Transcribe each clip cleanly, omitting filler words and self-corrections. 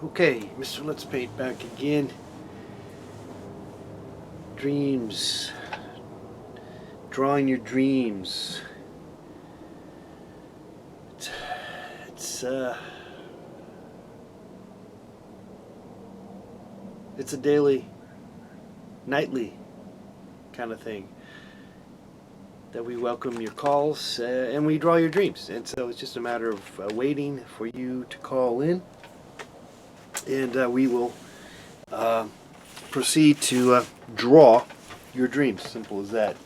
Okay, Mr. Let's Paint back again. Dreams. Drawing your dreams. It's a daily, nightly kind of thing that we welcome your calls and we draw your dreams. And so it's just a matter of waiting for you to call in, and we will proceed to draw your dreams. Simple as that.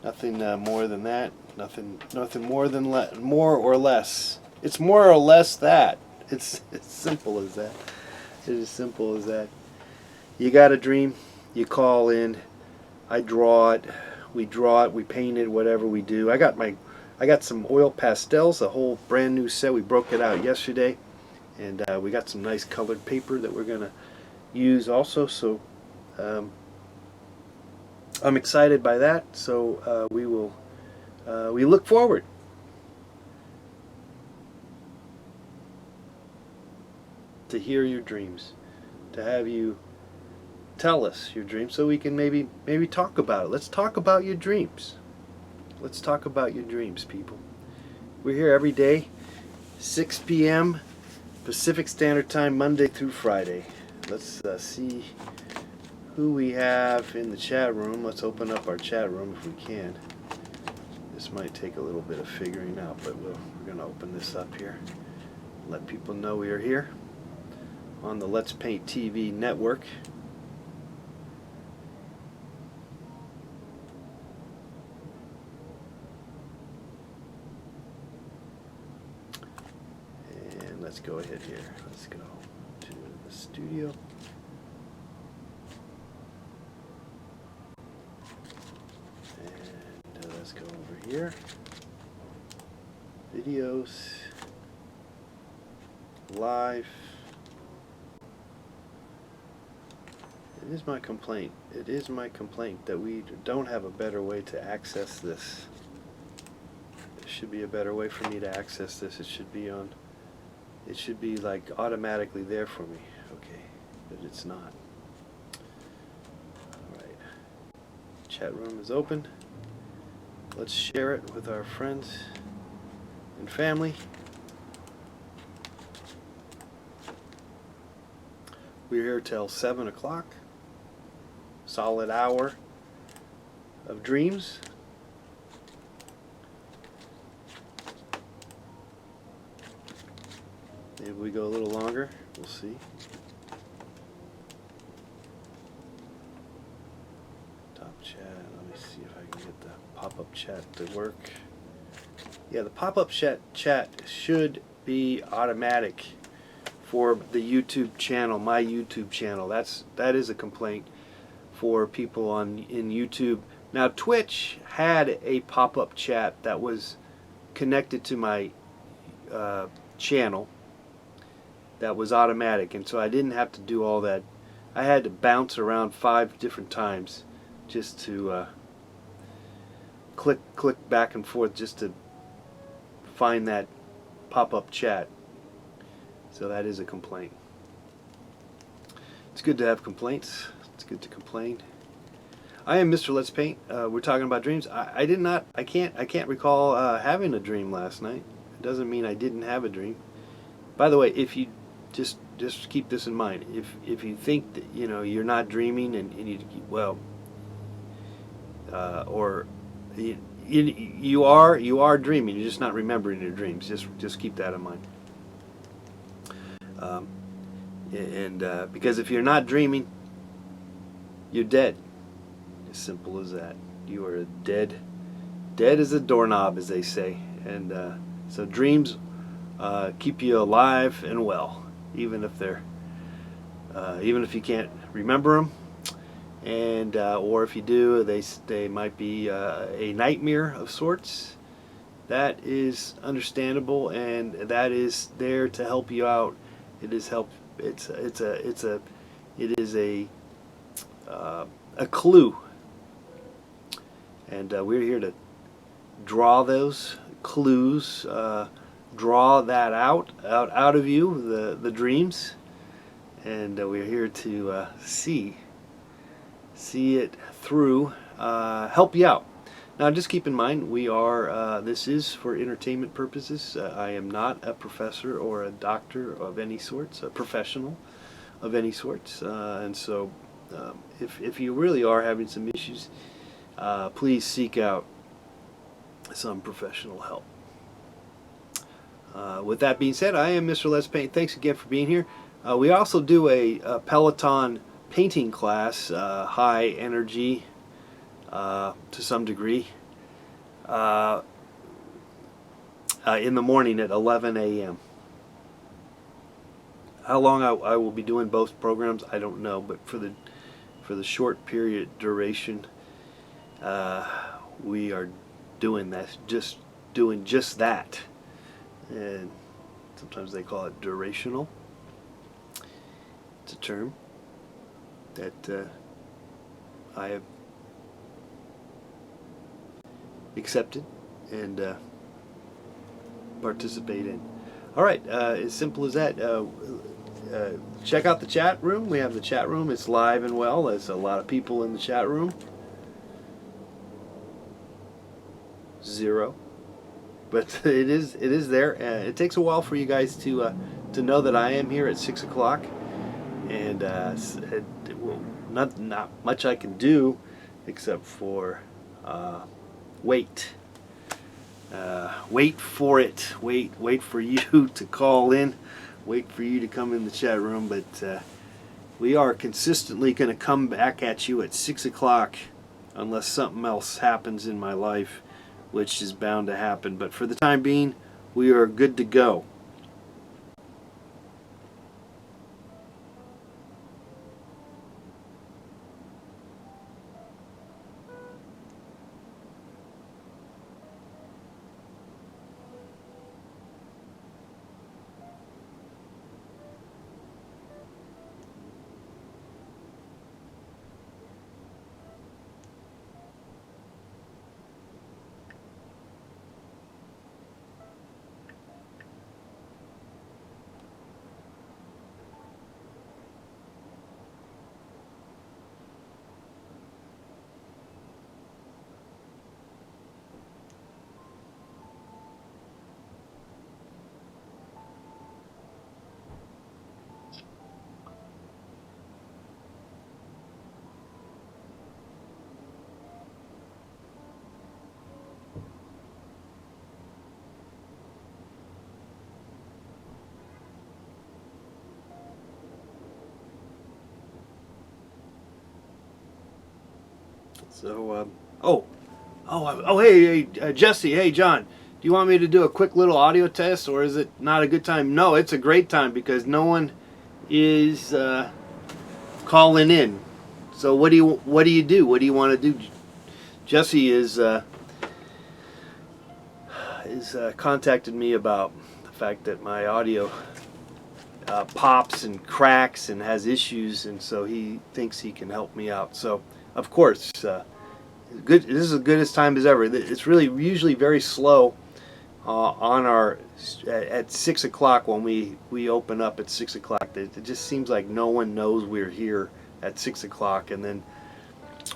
Nothing more than that. Nothing more than more or less. It's more or less that. It's simple as that. It is simple as that. You got a dream, you call in, I draw it, we paint it, whatever we do. I got some oil pastels, a whole brand new set. We broke it out yesterday, and we got some nice colored paper that we're gonna use also. So I'm excited by that. So we look forward to hear your dreams, to have you tell us your dreams so we can maybe talk about it. Let's talk about your dreams. Let's talk about your dreams, people. We're here every day, 6 p.m. Pacific Standard Time, Monday through Friday. Let's see who we have in the chat room. Let's open up our chat room if we can. This might take a little bit of figuring out, but we're going to open this up here. Let people know we are here on the Let's Paint TV network. Let's go ahead here. Let's go to the studio. And let's go over here. Videos. Live. It is my complaint. It is my complaint that we don't have a better way to access this. There should be a better way for me to access this. It should be on. It should be like automatically there for me. Okay, but it's not. Alright. Chat room is open. Let's share it with our friends and family. We're here till 7 o'clock. Solid hour of dreams. Maybe we go a little longer, we'll see. Top chat, let me see if I can get the pop-up chat to work. Yeah, the pop-up chat should be automatic for the YouTube channel, my YouTube channel. That is a complaint for people in YouTube. Now Twitch had a pop-up chat that was connected to my channel. That was automatic, and so I didn't have to do all that. I had to bounce around 5 different times just to click back and forth just to find that pop-up chat. So that is a complaint. It's good to have complaints. It's good to complain. I am Mr. Let's Paint. We're talking about dreams. I can't recall having a dream last night. It doesn't mean I didn't have a dream. By the way, if you just keep this in mind. If you think that you're not dreaming and you are dreaming. You're just not remembering your dreams. Just keep that in mind. Because if you're not dreaming, you're dead. As simple as that. You are dead as a doorknob, as they say. And so dreams keep you alive and well, even if they're even if you can't remember them, and or if you do, they might be a nightmare of sorts. That is understandable, and that is there to help you out. It is help. It is a clue, and we're here to draw those clues, draw that out of you, the dreams, and we're here to see it through, help you out. Now, just keep in mind, we are, this is for entertainment purposes. I am not a professor or a doctor of any sorts, a professional of any sorts. And so, if you really are having some issues, please seek out some professional help. With that being said, I am Mr. Let's Paint. Thanks again for being here. We also do a Peloton-Painting Class, high energy, to some degree, in the morning at 11 a.m. How long I will be doing both programs, I don't know, but for the short period duration, we are doing that, doing just that, and sometimes they call it durational. It's a term that I have accepted and participate in. All right, as simple as that. Check out the chat room. We have the chat room. It's live and well. There's a lot of people in the chat room. 0, but it is there. It takes a while for you guys to know that I am here at 6 o'clock, and not much I can do except for wait for it. Wait for you to call in. Wait for you to come in the chat room. But we are consistently going to come back at you at 6 o'clock unless something else happens in my life, which is bound to happen. But for the time being, we are good to go. So, hey, Jesse, hey, John, do you want me to do a quick little audio test, or is it not a good time? No, it's a great time because no one is calling in. So what do you do? What do you want to do? Jesse is contacted me about the fact that my audio pops and cracks and has issues, and so he thinks he can help me out. So, of course, good. This is as good as time as ever. It's really usually very slow on our at 6 o'clock when we open up at 6 o'clock. It just seems like no one knows we're here at 6 o'clock, and then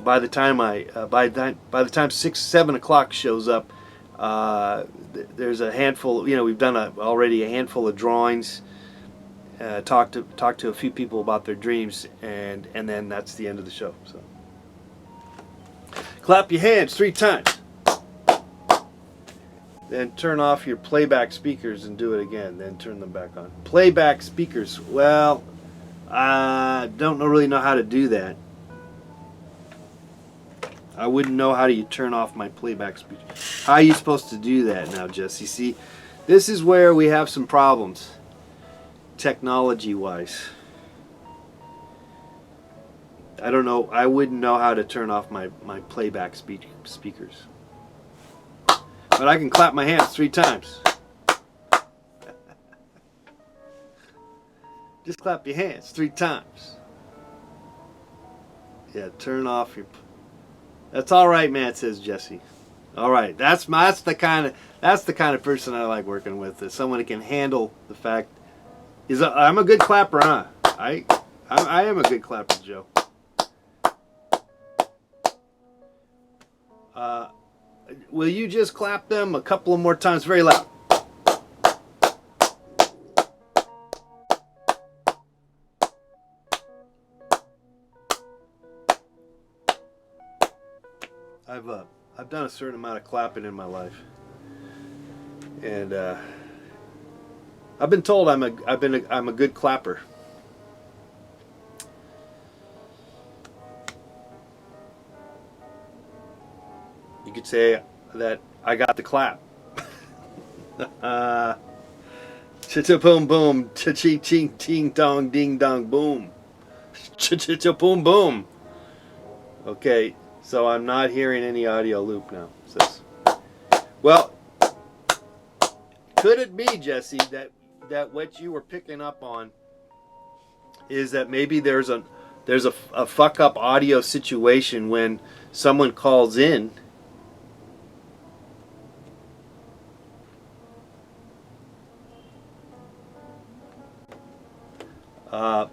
by the time by the time 7 o'clock shows up, there's a handful. We've done already a handful of drawings. Talked to a few people about their dreams, and then that's the end of the show. So. Clap your hands 3 times. Then turn off your playback speakers and do it again. Then turn them back on. Playback speakers. Well, I don't really know how to do that. I wouldn't know how you turn off my playback speaker. How are you supposed to do that now, Jesse? See, this is where we have some problems, technology-wise. I don't know. I wouldn't know how to turn off my playback speakers. But I can clap my hands 3 times. Just clap your hands 3 times. Yeah, turn off your... That's all right, man, says Jesse. All right, that's the kind of person I like working with. Is someone who can handle the fact. I'm a good clapper, huh? I am a good clapper, Joe. Will you just clap them a couple of more times, very loud? I've done a certain amount of clapping in my life, and I've been told I'm a good clapper. You could say that I got the clap. Cha-cha boom boom, cha-ching ching ting dong ding dong boom, cha-cha boom boom. Okay. So I'm not hearing any audio loop now. Says, well, could it be, Jesse, that what you were picking up on is that maybe there's a fuck up audio situation when someone calls in, that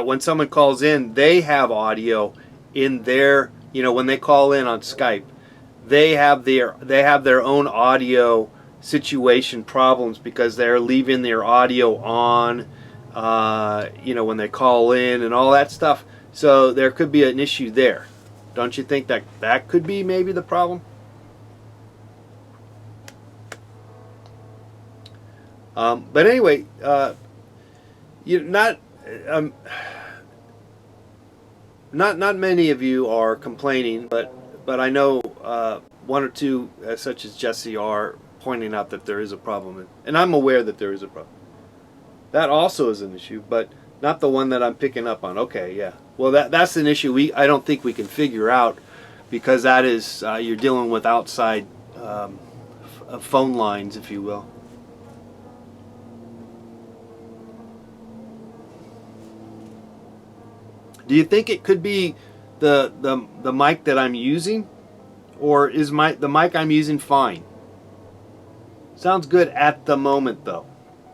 when someone calls in, they have audio in their, when they call in on Skype, they have their own audio situation problems because they're leaving their audio on, when they call in and all that stuff. So there could be an issue there. Don't you think that could be maybe the problem? But anyway, Not many of you are complaining, but I know one or two, such as Jesse, are pointing out that there is a problem, and I'm aware that there is a problem. That also is an issue, but not the one that I'm picking up on. Okay, yeah. Well, that's an issue I don't think we can figure out, because that is you're dealing with outside phone lines, if you will. Do you think it could be the mic that I'm using, or is the mic I'm using fine? Sounds good at the moment though,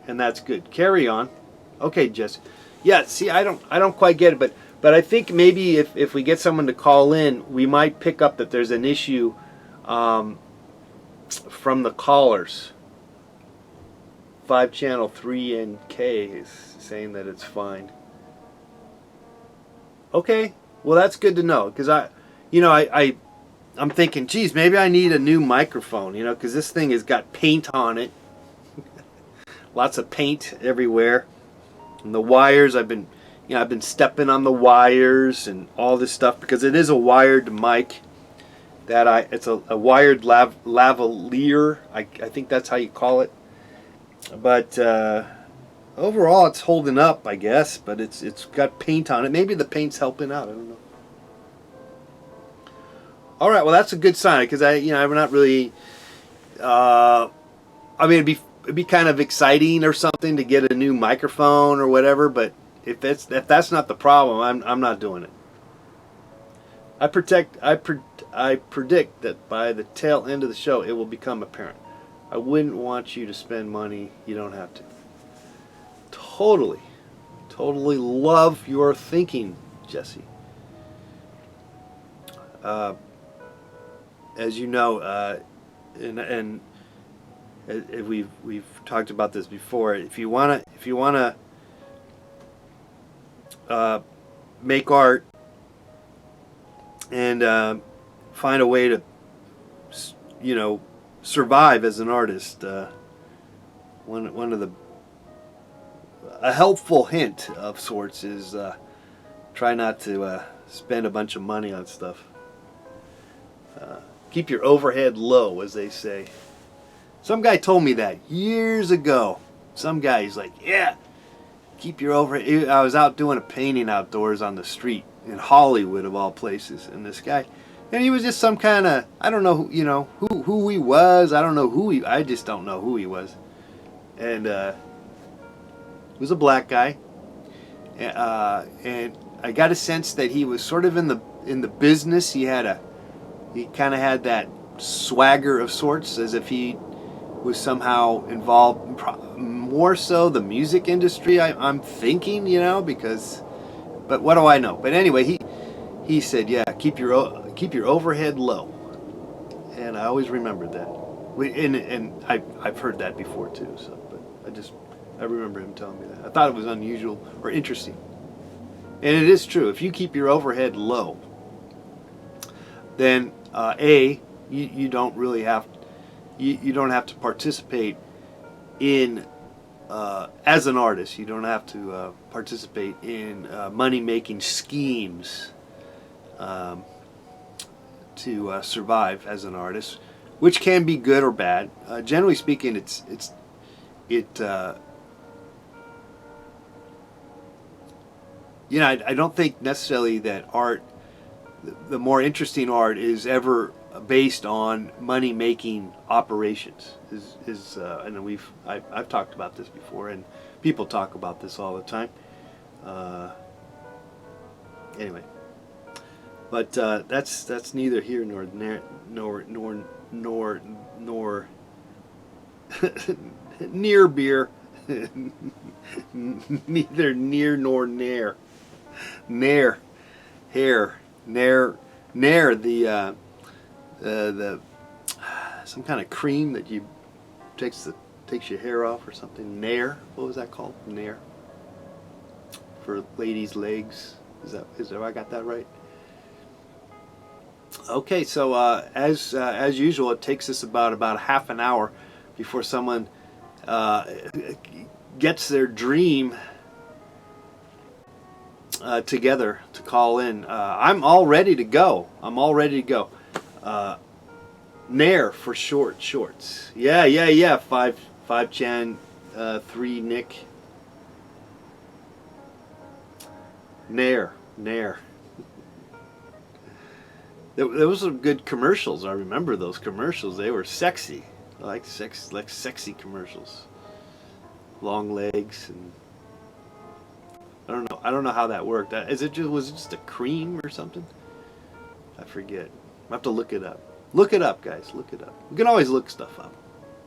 and that's good. Carry on. Okay, Jess. Yeah. See, I don't quite get it, but I think maybe if we get someone to call in, we might pick up that there's an issue from the callers. 5 channel 3NK is saying that it's fine. Okay, well that's good to know, because I'm thinking, geez, maybe I need a new microphone, because this thing has got paint on it, lots of paint everywhere, and the wires. I've been stepping on the wires and all this stuff, because it is a wired mic. It's a wired lavalier. I think that's how you call it, but. Overall, it's holding up, I guess, but it's got paint on it. Maybe the paint's helping out. I don't know. All right, well, that's a good sign, because I'm not really. It'd be kind of exciting or something to get a new microphone or whatever. But if that's not the problem, I'm not doing it. I predict that by the tail end of the show, it will become apparent. I wouldn't want you to spend money you don't have to. Totally love your thinking, Jesse. As you know, and we've talked about this before. If you wanna make art and find a way to, survive as an artist, one of the a helpful hint of sorts is try not to spend a bunch of money on stuff. Keep your overhead low, as they say. Some guy told me that years ago. Some guy, he's like, yeah, keep your overhead. I was out doing a painting outdoors on the street in Hollywood of all places, and this guy, and he was just some kind of, I don't know, you know, who he was. I don't know who he. I just don't know who he was, and he was a black guy, and I got a sense that he was sort of in the business. He kind of had that swagger of sorts, as if he was somehow involved, more so the music industry. I'm thinking, you know, because, but what do I know? But anyway, he said, yeah, keep your overhead low, and I always remembered that. And I've heard that before too. So, but I remember him telling me that. I thought it was unusual or interesting, and it is true. If you keep your overhead low, then you don't really have. You don't have to participate in, as an artist, you don't have to participate in money-making schemes to survive as an artist, which can be good or bad. Generally speaking, I don't think necessarily that art, the more interesting art, is ever based on money-making operations. And I've talked about this before, and people talk about this all the time. Anyway, but that's neither here nor there, nor near beer, neither near nor near, nair, hair, nair, the some kind of cream that you takes your hair off or something. Nair, what was that called? Nair, for ladies' legs. Is that I got that right? Okay, so as usual, it takes us about half an hour before someone gets their dream together to call in. I'm all ready to go. Nair for shorts. Yeah. 5 Chan, 3 Nick. Nair. There was some good commercials. I remember those commercials. They were sexy. I like sexy commercials. Long legs, and I don't know how that worked. Was it just a cream or something? I forget. I have to look it up. Look it up, guys. Look it up. You can always look stuff up.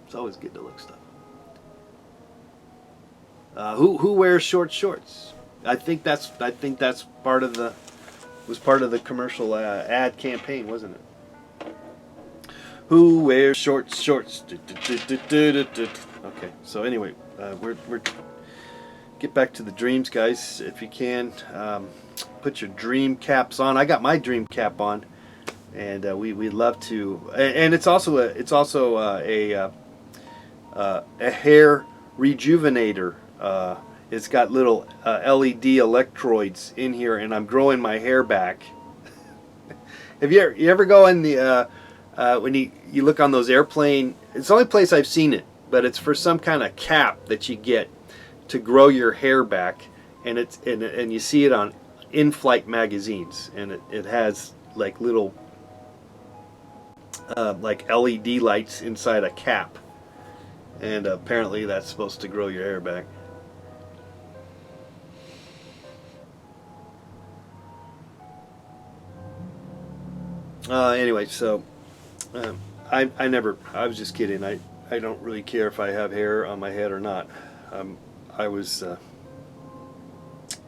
It's always good to look stuff up. Who wears shorts? I think that's part of the commercial ad campaign, wasn't it? Who wears shorts? Okay. So anyway, we're get back to the dreams, guys. If you can, put your dream caps on. I got my dream cap on. And we'd love to, and it's also a hair rejuvenator. It's got little LED electrodes in here, and I'm growing my hair back. Have you ever go in the when you look on those airplane? It's the only place I've seen it, but it's for some kind of cap that you get to grow your hair back, and and you see it on in-flight magazines, and it has like little like LED lights inside a cap, and apparently that's supposed to grow your hair back. Anyway, so I was just kidding. I don't really care if I have hair on my head or not. I was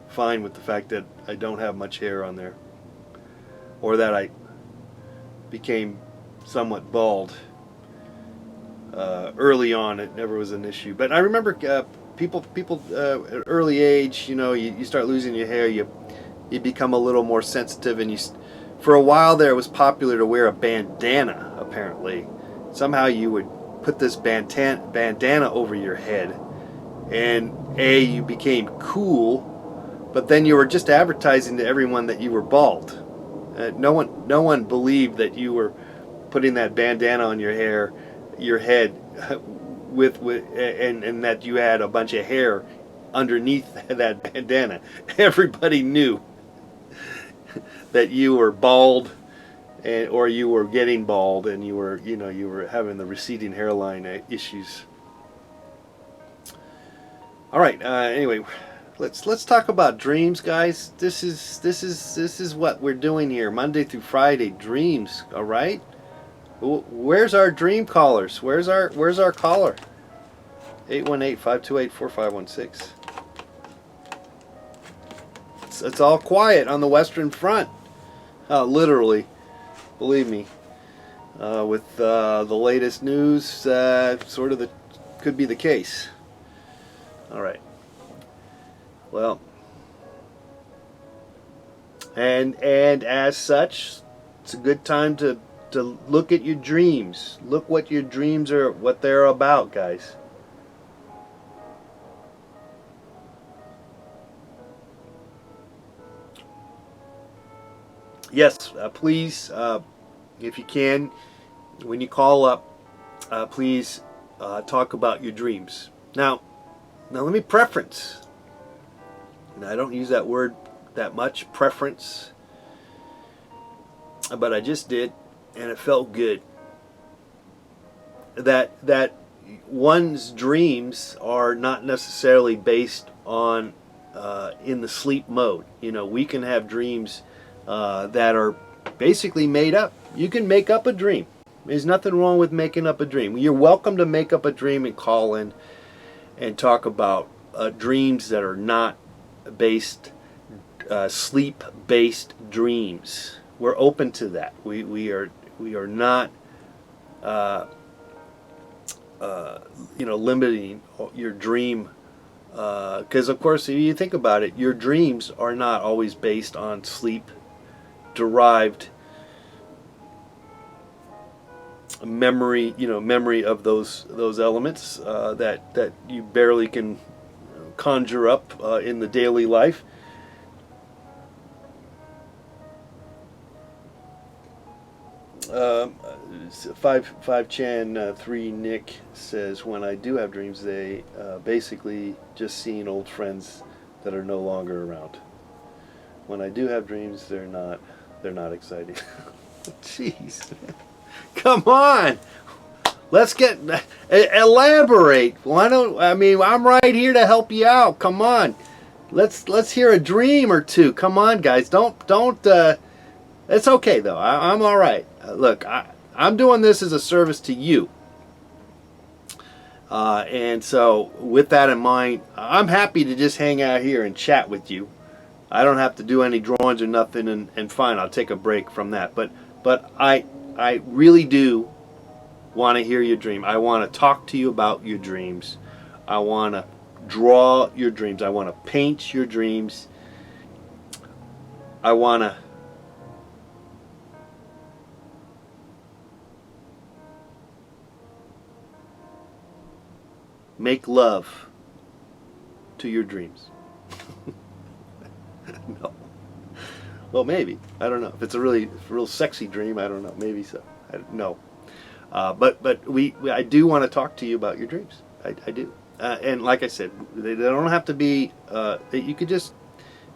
fine with the fact that I don't have much hair on there, or that I became somewhat bald early on. It never was an issue, but I remember people at early age, you start losing your hair, you become a little more sensitive, and for a while there, it was popular to wear a bandana. Apparently, somehow you would put this bandana over your head, and you became cool, but then you were just advertising to everyone that you were bald. No one believed that you were putting that bandana on your head, and that you had a bunch of hair underneath that bandana. Everybody knew that you were bald, or you were getting bald, and you were having the receding hairline issues. All right. Anyway, let's talk about dreams, guys. This is what we're doing here, Monday through Friday. Dreams. All right. Where's our dream callers? Where's our caller? 818-528-4516. It's all quiet on the Western Front. Literally, believe me. With the latest news, sort of could be the case. All right. Well, and as such, it's a good time to look at your dreams. Look what your dreams are, what they're about, guys. Yes, please, if you can, when you call up, please talk about your dreams. Now let me preference. And I don't use that word that much, preference, but I just did, and it felt good. That one's dreams are not necessarily based on in the sleep mode. We can have dreams that are basically made up. You can make up a dream. There's nothing wrong with making up a dream. You're welcome to make up a dream and call in and talk about dreams that are not based, sleep-based dreams. We're open to that. We are not limiting your dream, because of course, if you think about it, your dreams are not always based on sleep-derived memory of those elements that you barely can conjure up in the daily life. Five Chan 3 Nick says, when I do have dreams, they basically just seeing old friends that are no longer around. When I do have dreams, they're not exciting. Jeez. Come on, let's elaborate. I'm right here to help you out. Come on, let's hear a dream or two. Come on, guys, don't. It's okay though. I'm all right. Look, I'm doing this as a service to you, and so with that in mind, I'm happy to just hang out here and chat with you. I don't have to do any drawings or nothing, and fine, I'll take a break from that. But I really do want to hear your dream. I want to talk to you about your dreams. I want to draw your dreams. I want to paint your dreams. I want to make love to your dreams. No. Well, maybe. I don't know. If it's a real sexy dream, I don't know. Maybe so. No. But I do want to talk to you about your dreams. I do. And like I said, they don't have to be. You could just,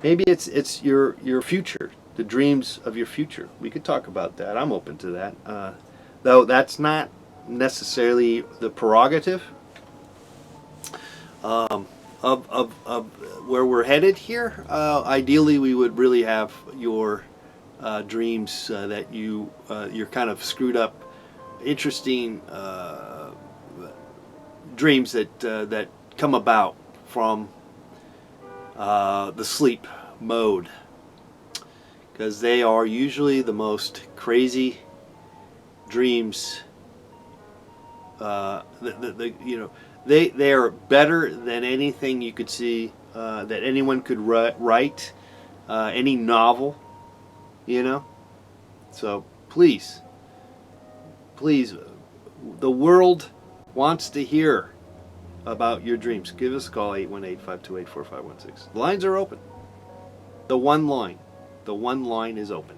maybe it's your future, the dreams of your future. We could talk about that. I'm open to that. Though that's not necessarily the prerogative of where we're headed here. Ideally, we would really have your dreams that you're kind of screwed up, interesting dreams that come about from the sleep mode, because they are usually the most crazy dreams. They are better than anything you could see that anyone could write, any novel, So please, the world wants to hear about your dreams. Give us a call, 818-528-4516. The lines are open. The one line is open.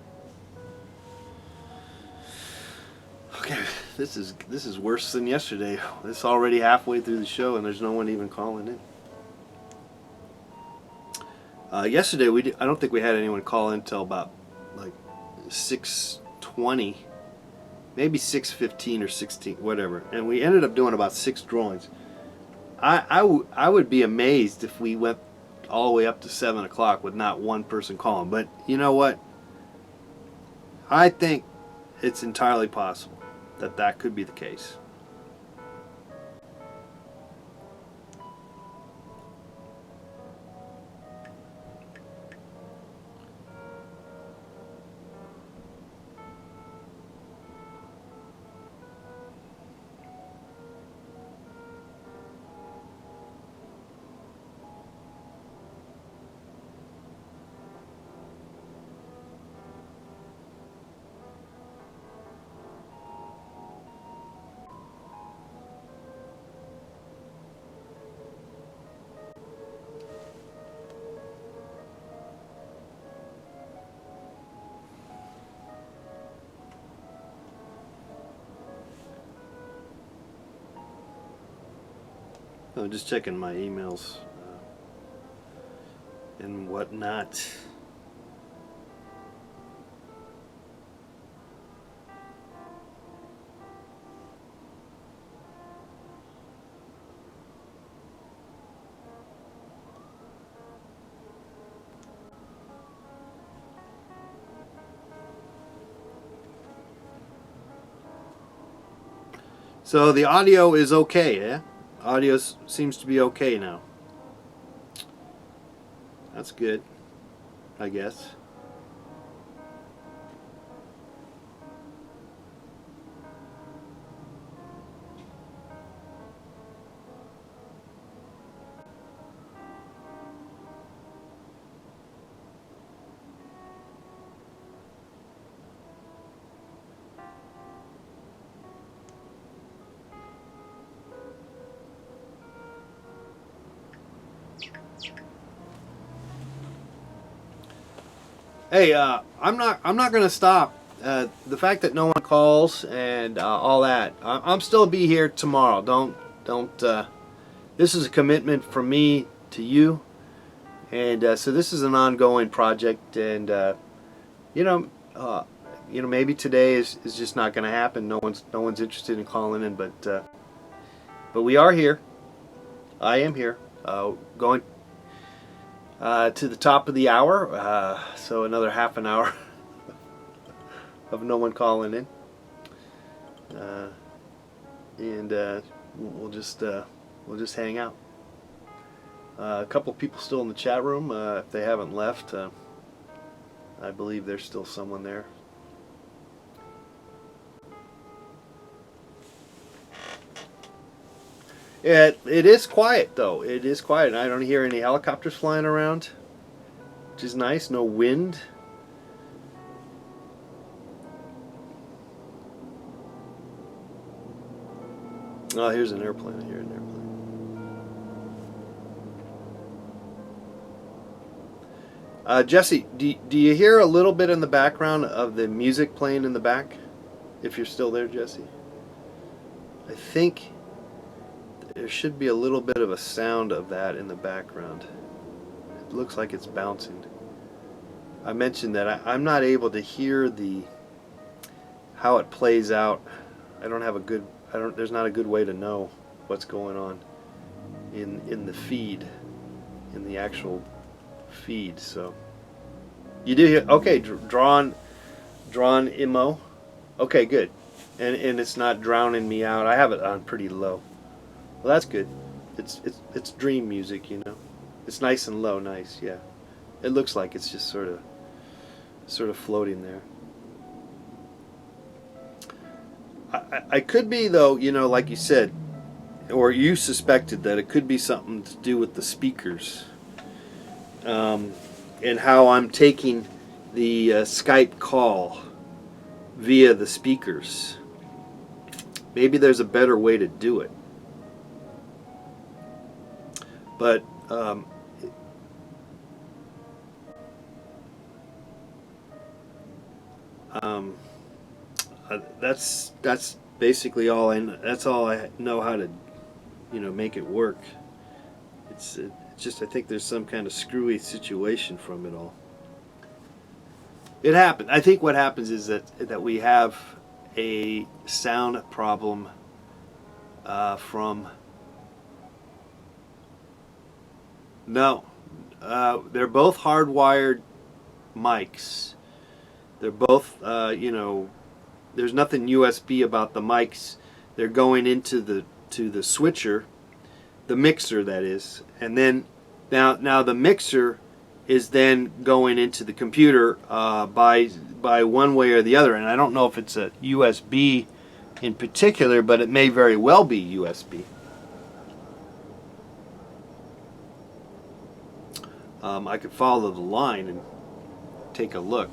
Okay, this is worse than yesterday. It's already halfway through the show and there's no one even calling in. Yesterday I don't think we had anyone call in until about like 6:20, maybe 6:15 or 16, whatever. And we ended up doing about 6 drawings. I would be amazed if we went all the way up to 7 o'clock with not one person calling. But you know what? I think it's entirely possible that that could be the case. I'm just checking my emails and whatnot. So the audio is okay, yeah? Audio seems to be okay now. That's good, I guess. Hey, I'm not gonna stop. The fact that no one calls and all that, I'm still be here tomorrow. Don't. This is a commitment from me to you, and so this is an ongoing project. And you know, maybe today is just not gonna happen. No one's interested in calling in, but we are here. I am here. Going to the top of the hour, so another half an hour of no one calling in, and we'll just hang out. A couple people still in the chat room. If they haven't left, I believe there's still someone there. It is quiet though. It is quiet. I don't hear any helicopters flying around, which is nice. No wind. Oh, here's an airplane. I hear an airplane. Jesse, do you hear a little bit in the background of the music playing in the back? If you're still there, Jesse. I think there should be a little bit of a sound of that in the background. It looks like it's bouncing. I mentioned that I'm not able to hear how it plays out. There's not a good way to know what's going on in the feed, in the actual feed. So you do hear, okay, drawn immo. Okay, good. And it's not drowning me out. I have it on pretty low. Well, that's good. It's dream music, you know. It's nice and low, nice, yeah. It looks like it's just sort of floating there. I could be though, you know, like you said, or you suspected that it could be something to do with the speakers, and how I'm taking the Skype call via the speakers. Maybe there's a better way to do it. But that's basically all that's all I know how to, make it work. It's I think there's some kind of screwy situation from it all. It happened. I think what happens is that we have a sound problem from. No, they're both hardwired mics. They're both, there's nothing USB about the mics. They're going into the switcher, the mixer that is, and then now the mixer is then going into the computer by one way or the other. And I don't know if it's a USB in particular, but it may very well be USB. I could follow the line and take a look.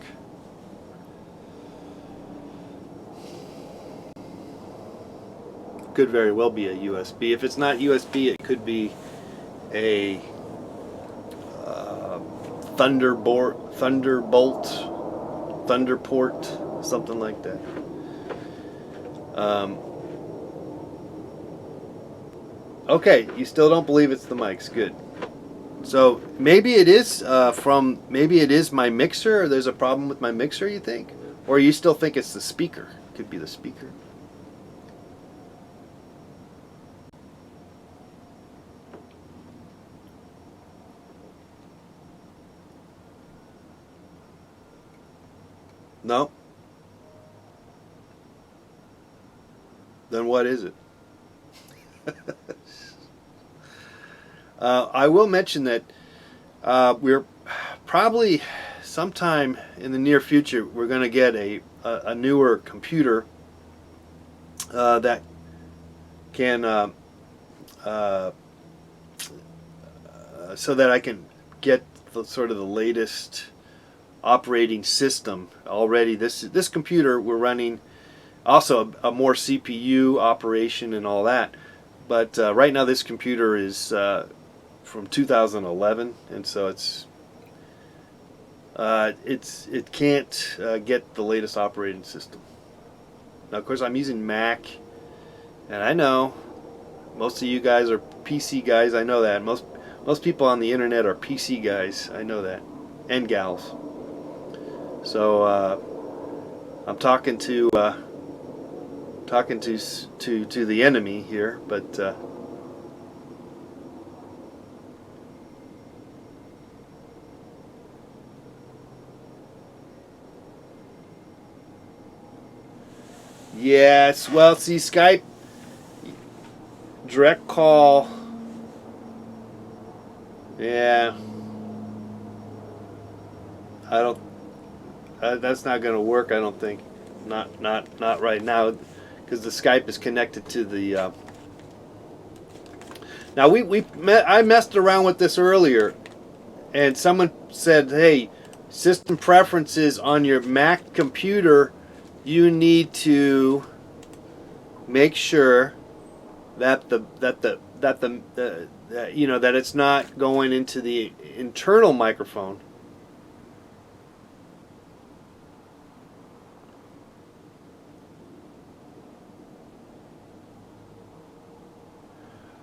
Could very well be a USB. If it's not USB, it could be a Thunderbolt, Thunderport, something like that. Okay, you still don't believe it's the mics. Good. So maybe it is maybe it is my mixer, or there's a problem with my mixer, you think? Or you still think it's the speaker? Could be the speaker. No? Then what is it? I will mention that we're probably sometime in the near future we're going to get a newer computer that can so that I can get sort of the latest operating system already. This computer we're running also a more CPU operation and all that, but right now this computer is from 2011, and so it can't get the latest operating system. Now, of course, I'm using Mac, and I know most of you guys are PC guys. I know that most people on the internet are PC guys. I know that, and gals. So I'm talking to the enemy here, but. Yes, well, see, Skype, direct call, yeah, I don't, that's not going to work, I don't think, not right now, because the Skype is connected to the, now I messed around with this earlier, and someone said, hey, system preferences on your Mac computer, you need to make sure that that it's not going into the internal microphone.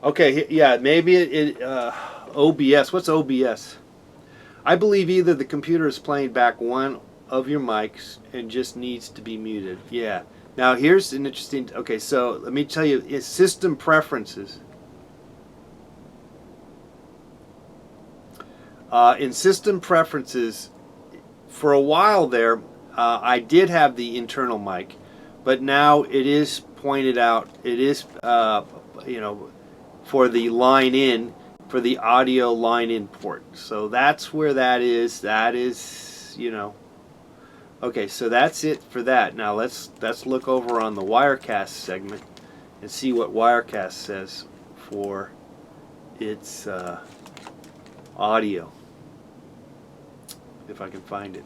Okay, yeah, maybe OBS. What's OBS? I believe either the computer is playing back one of your mics and just needs to be muted. Yeah. Now here's an interesting. Okay, so let me tell you, it's system preferences. In system preferences, for a while there, I did have the internal mic, but now it is pointed out. It is, for the line in, for the audio line in port. So that's where that is. That is, Okay, so that's it for that. Now let's look over on the Wirecast segment and see what Wirecast says for its audio. If I can find it.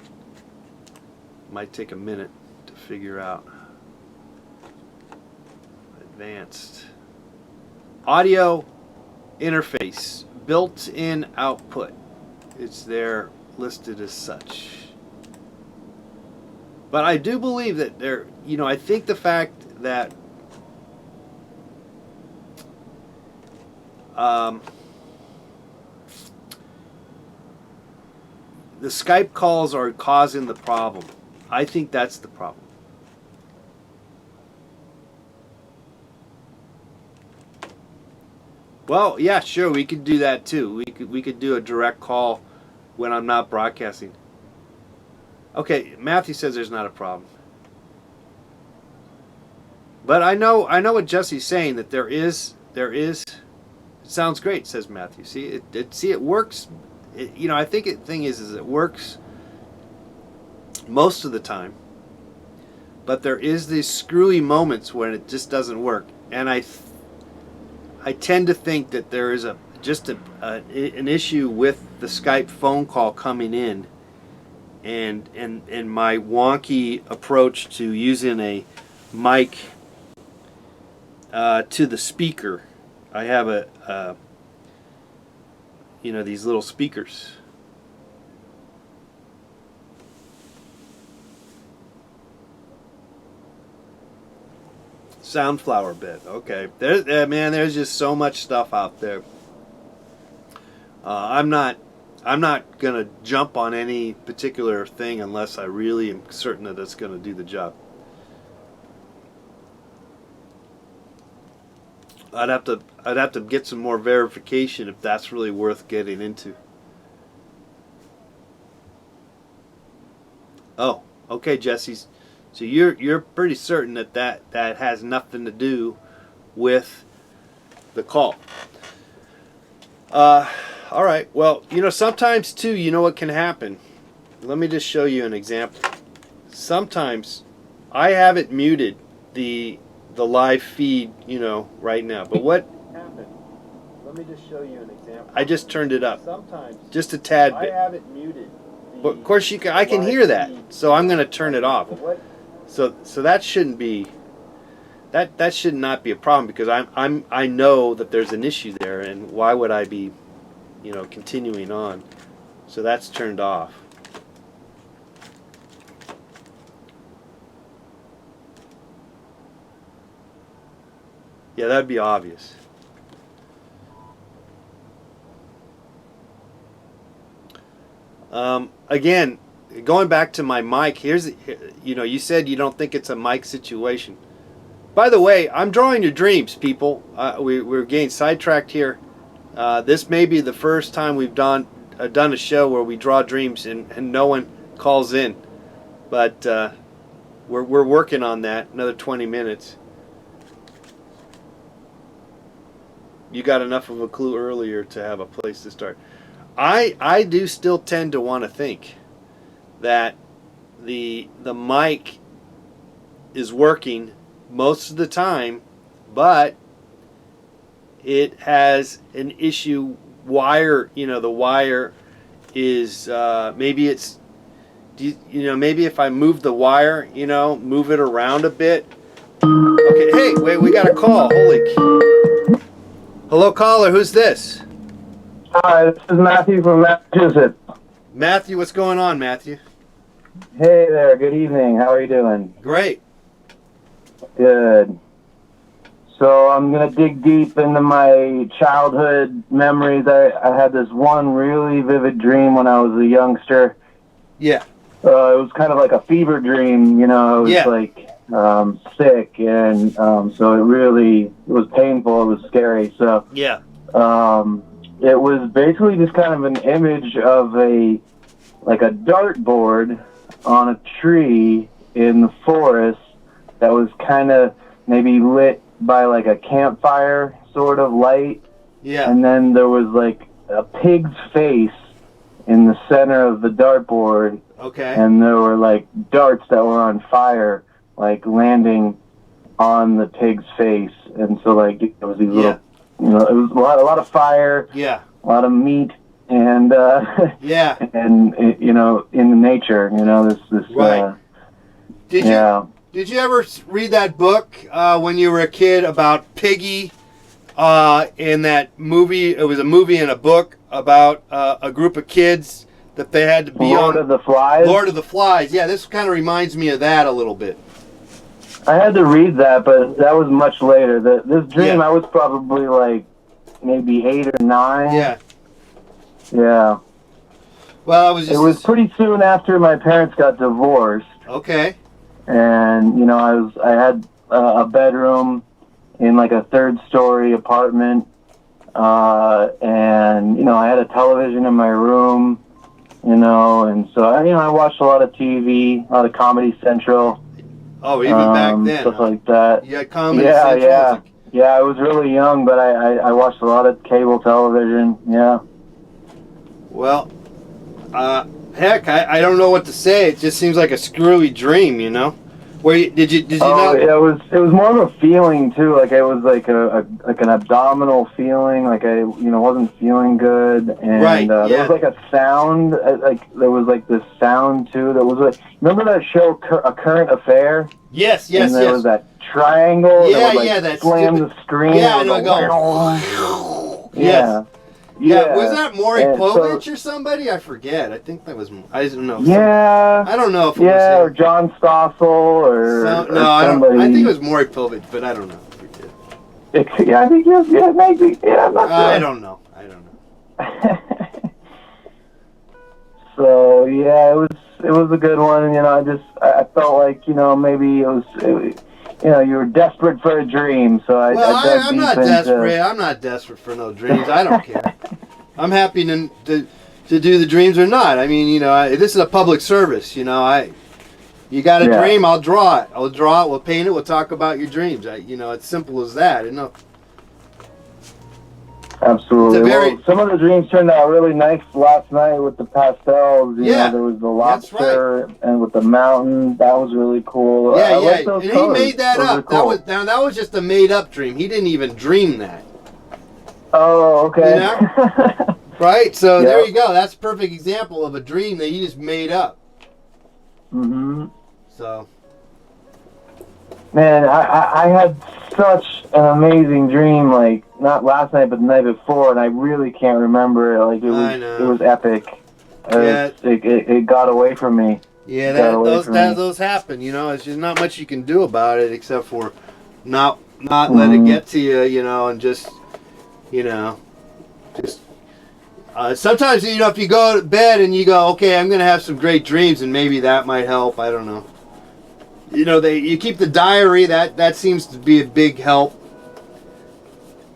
Might take a minute to figure out. Advanced. Audio interface. Built-in output. It's there listed as such. But I do believe that I think the fact that the Skype calls are causing the problem. I think that's the problem. Well, yeah, sure, we could do that too. We could do a direct call when I'm not broadcasting. Okay, Matthew says there's not a problem. But I know what Jesse's saying, that there is. It sounds great, says Matthew. See, it works. I think the thing is it works most of the time. But there is these screwy moments when it just doesn't work, and I tend to think that there is an issue with the Skype phone call coming in, and my wonky approach to using a mic to the speaker. I have these little speakers. Soundflower bit. Okay, there's just so much stuff out there. I'm not gonna jump on any particular thing unless I really am certain that it's gonna do the job. I'd have to get some more verification if that's really worth getting into. Oh, okay, Jesse. So you're pretty certain that has nothing to do with the call. All right. Well, sometimes too, what can happen. Let me just show you an example. Sometimes I have it muted, the live feed, right now. But what happened? Let me just show you an example. I just turned it up. Sometimes just a tad bit. I have it muted. But of course I can hear that, so I'm going to turn it off. So that shouldn't be. That should not be a problem, because I know that there's an issue there, and why would I be, continuing on? So that's turned off. Yeah, that'd be obvious. Again, going back to my mic, you said you don't think it's a mic situation. By the way, I'm drawing your dreams, people. We're getting sidetracked here. This may be the first time we've done a show where we draw dreams and no one calls in. But we're working on that. Another 20 minutes. You got enough of a clue earlier to have a place to start. I do still tend to want to think that the mic is working most of the time, but it has an issue. Wire, the wire is maybe it's maybe if I move the wire, move it around a bit. Okay, hey, wait, we got a call. Hello, caller. Who's this? Hi, this is Matthew from Massachusetts. Matthew, what's going on, Matthew? Hey there. Good evening. How are you doing? Great. Good. So I'm going to dig deep into my childhood memories. I had this one really vivid dream when I was a youngster. Yeah. It was kind of like a fever dream, I was sick, and so it was painful, it was scary. So yeah. It was basically just kind of an image of a dartboard on a tree in the forest that was kind of maybe lit by like a campfire sort of light. Yeah. And then there was like a pig's face in the center of the dartboard. Okay. And there were like darts that were on fire, like landing on the pig's face. And so like it was these little, it was a lot of fire. Yeah. A lot of meat and yeah. And in the nature, this right. Did you ever read that book when you were a kid about Piggy in that movie? It was a movie and a book about a group of kids that they had to be Lord of the Flies? Lord of the Flies. Yeah, this kind of reminds me of that a little bit. I had to read that, but that was much later. This dream, I was probably like maybe 8 or 9. Yeah. Yeah. Well, I was just. It was pretty soon after my parents got divorced. Okay. And you know, I had a bedroom in like a third-story apartment, and you know, I had a television in my room, you know, and so I watched a lot of TV, a lot of Comedy Central. Oh, even back then, stuff like that. You had Comedy Central. Yeah. I was really young, but I watched a lot of cable television. Yeah. Well, heck, I don't know what to say. It just seems like a screwy dream, you know. Did you not? It was more of a feeling too. Like it was like an abdominal feeling. Like I wasn't feeling good, and Right, there was like a sound. Like there was like this sound too. That was like, remember that show A Current Affair? Yes. And there was that triangle. Yeah, that would, like, that slam stupid, the screen. Yeah, I know. Go. Yeah. Yeah, was that Maury And Povich or somebody? I forget. I think that was. I don't know. Yeah. I don't know if it Yeah, was or John Stossel or I don't. I think it was Maury Povich, but I don't know. I forget. I think yes. Yeah, maybe. Yeah, I'm not sure. I don't know. So yeah, it was a good one. You know, I felt like maybe it was you were desperate for a dream. So I'm not desperate. I'm not desperate for no dreams. I don't care. I'm happy to do the dreams or not. I mean, this is a public service. You got a dream, I'll draw it. We'll paint it. We'll talk about your dreams. It's simple as that. Absolutely. Some of the dreams turned out really nice last night with the pastels. You know, there was the lobster and with the mountain. That was really cool. Yeah. And he made that up. Cool. That was just a made up dream. He didn't even dream that. Oh, okay. Right? So there you go. That's a perfect example of a dream that he just made up. Mm-hmm. So. Man, I had such an amazing dream, like, not last night, but the night before, and I really can't remember it. Like, it was epic. It got away from me. Yeah, those happen, It's just not much you can do about it except for not let it get to you, and just sometimes, if you go to bed and you go, okay, I'm going to have some great dreams, and maybe that might help. I don't know. You keep the diary. That seems to be a big help.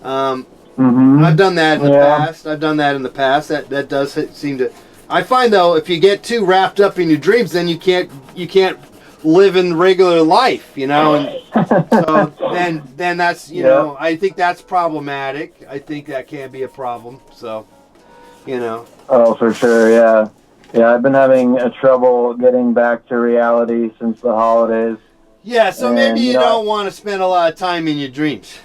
I've done that in the past. That does seem to. I find though, if you get too wrapped up in your dreams, then you can't live in regular life. And so then that's I think that's problematic. I think that can be a problem. So, Oh, for sure. Yeah. Yeah, I've been having trouble getting back to reality since the holidays. Yeah, so maybe you don't want to spend a lot of time in your dreams.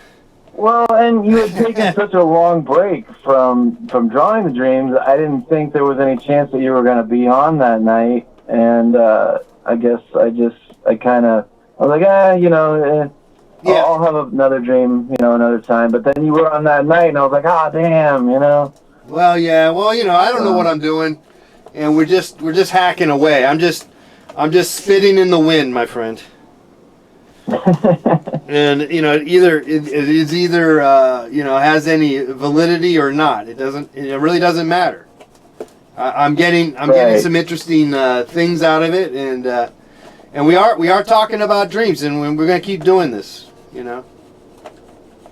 Well, and you had taken such a long break from drawing the dreams. I didn't think there was any chance that you were going to be on that night. And I guess I was like, I'll have another dream, another time. But then you were on that night, and I was like, damn, Well, yeah, I don't know what I'm doing. And we're just hacking away. I'm just spitting in the wind, my friend. And either it's either has any validity or not. It really doesn't matter. I'm getting some interesting things out of it, and we are talking about dreams, and we're going to keep doing this.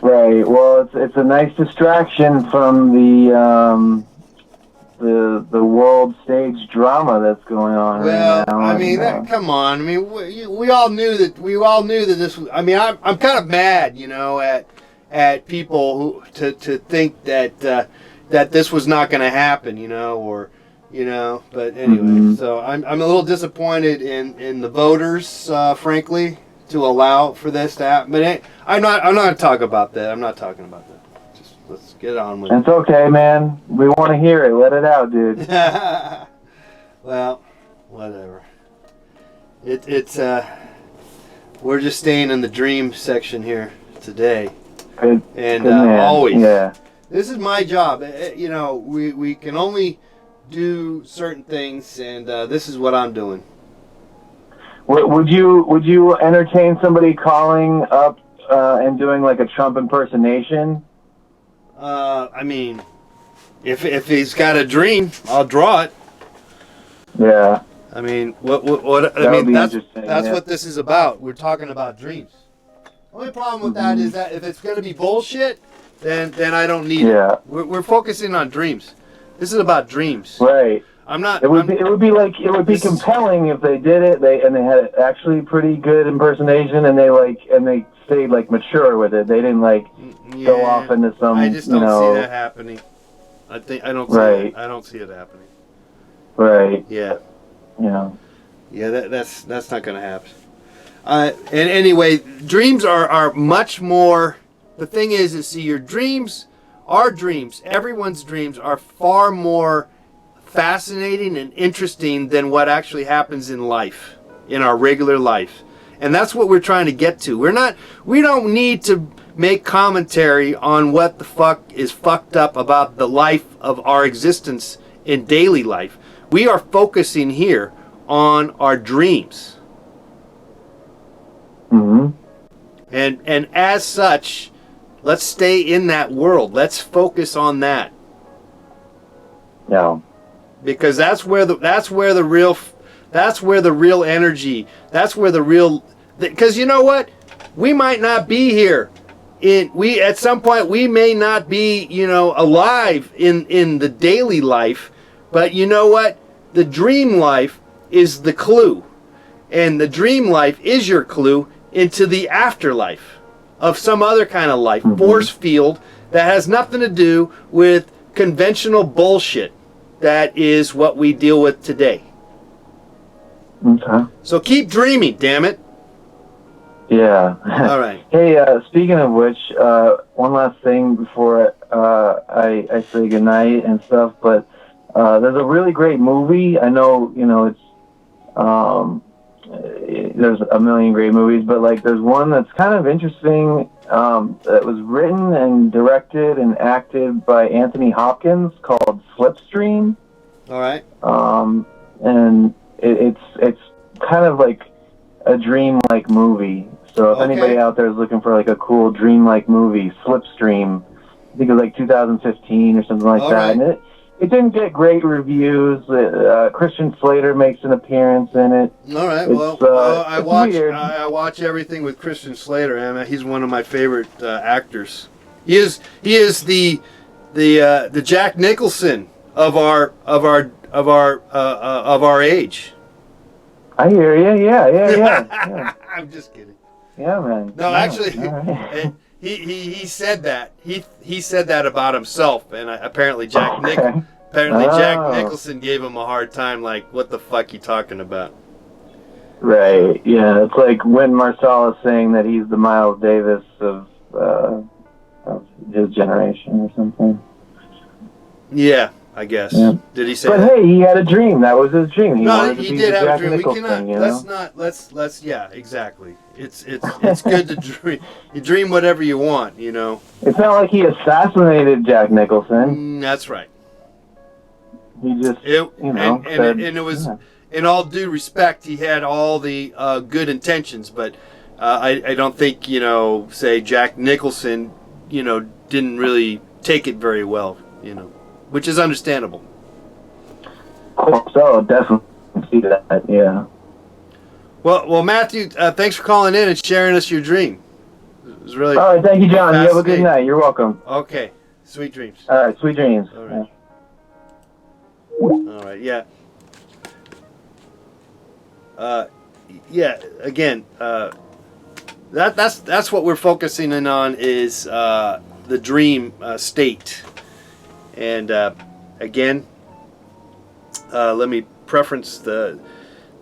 Right. Well, it's a nice distraction from the world stage drama that's going on right now. I mean, come on. I mean, we all knew that this was. I mean, I'm kind of mad, at people who to think that this was not going to happen, But anyway, so I'm a little disappointed in the voters, frankly, to allow for this to happen. But I'm not going to talk about that. I'm not talking about that. Let's get on with it. It's okay, man. We want to hear it. Let it out, dude. Well, whatever. It's we're just staying in the dream section here today. Good. And good man. Always. Yeah. This is my job. We can only do certain things, and this is what I'm doing. Would you entertain somebody calling up and doing like a Trump impersonation? I mean, if he's got a dream, I'll draw it. Yeah. I mean, what That I would mean, be that's interesting, that's yeah. what this is about. We're talking about dreams. Only problem with that is that if it's going to be bullshit, then I don't need Yeah. it. We're focusing on dreams. This is about dreams. Right. I'm not. It would be this- compelling if they did it. They had actually pretty good impersonation, and they stayed like mature with it. They didn't go off into some. I just don't see that happening. I don't see Right. it. I don't see it happening. Right. Yeah. Yeah. Yeah. That's not going to happen. And anyway, dreams are much more. The thing is see, your dreams, our dreams, everyone's dreams are far more fascinating and interesting than what actually happens in life, in our regular life. And that's what we're trying to get to. We don't need to make commentary on what the fuck is fucked up about the life of our existence in daily life. We are focusing here on our dreams. Mm-hmm. And as such, let's stay in that world. Let's focus on that. Yeah. Because that's where the real energy, because you know what, we might not be here at some point we may not be alive in the daily life, but you know what, the dream life is the clue, and the dream life is your clue into the afterlife of some other kind of life, force field that has nothing to do with conventional bullshit. That is what we deal with today. Okay. So keep dreaming, damn it. Yeah. All right. Hey, speaking of which, one last thing before I say goodnight and stuff, but there's a really great movie. I know, it's there's a million great movies, but there's one that's kind of interesting that was written and directed and acted by Anthony Hopkins called Slipstream. All right. And it's kind of like a dream-like movie. So if anybody out there is looking for a cool dream-like movie, Slipstream, I think it was 2015 or something like All that. right. And it didn't get great reviews. Christian Slater makes an appearance in it. All right. I watch everything with Christian Slater. I mean, he's one of my favorite actors. He is the Jack Nicholson of our age. I hear you. Yeah. I'm just kidding. Yeah, man. No, yeah, actually, right. he said that. He said that about himself, and apparently Jack Okay. Jack Nicholson gave him a hard time. Like, what the fuck you talking about? Right. Yeah. It's like when Marsalis saying that he's the Miles Davis of his generation or something. Yeah, I guess. Yeah. Did he say But that? hey, he had a dream. That was his dream. No, wanted to he be did the have a Jack dream. We Nicholson, cannot. Let's. Yeah, exactly. It's good to dream. You dream whatever you want. It's not like he assassinated Jack Nicholson. That's right. He just, and it was, in all due respect, he had all the good intentions, but I don't think say Jack Nicholson, didn't really take it very well, which is understandable. So definitely see that. Yeah. Well, Matthew, thanks for calling in and sharing us your dream. It was really. All right, thank you, John. You have a good night. You're welcome. Okay, sweet dreams. All right, sweet dreams. All right. All right. Yeah. Yeah. Again, that's what we're focusing in on is the dream state, and again, let me preference the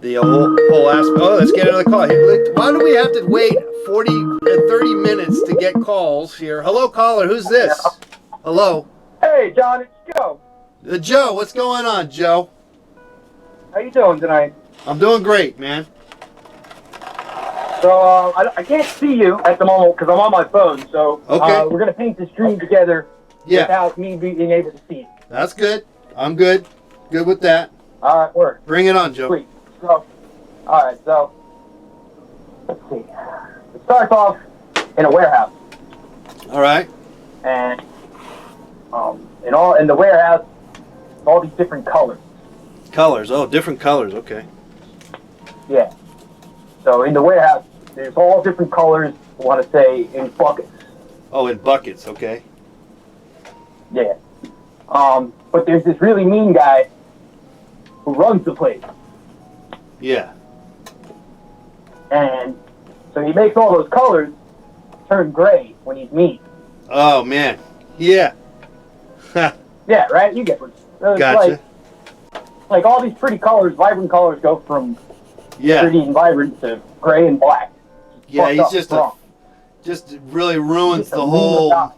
whole aspect. Oh, let's get another call. Why do we have to wait 30 minutes to get calls here? Hello, caller. Who's this? Hello. Hey, John, it's Joe. Joe, what's going on, Joe? How you doing tonight? I'm doing great, man. So, I can't see you at the moment because I'm on my phone. So, Okay. we're going to paint this dream together without me being able to see it. That's good. I'm good. Good with that. All right, work. Bring it on, Joe. Sweet. So, all right, so, let's see. It starts off in a warehouse. All right. And in the warehouse, all these different colors. Colors. Oh, different colors. Okay. Yeah. So in the warehouse, there's all different colors, I want to say, in buckets. Oh, in buckets. Okay. Yeah. But there's this really mean guy who runs the place. Yeah. And so he makes all those colors turn gray when he's mean. Oh, man. Yeah. Yeah, right? You get what it's Gotcha. Like all these pretty colors, vibrant colors go from pretty and vibrant to gray and black. Yeah, he's Fucked just really ruins Just a the mean whole. guy.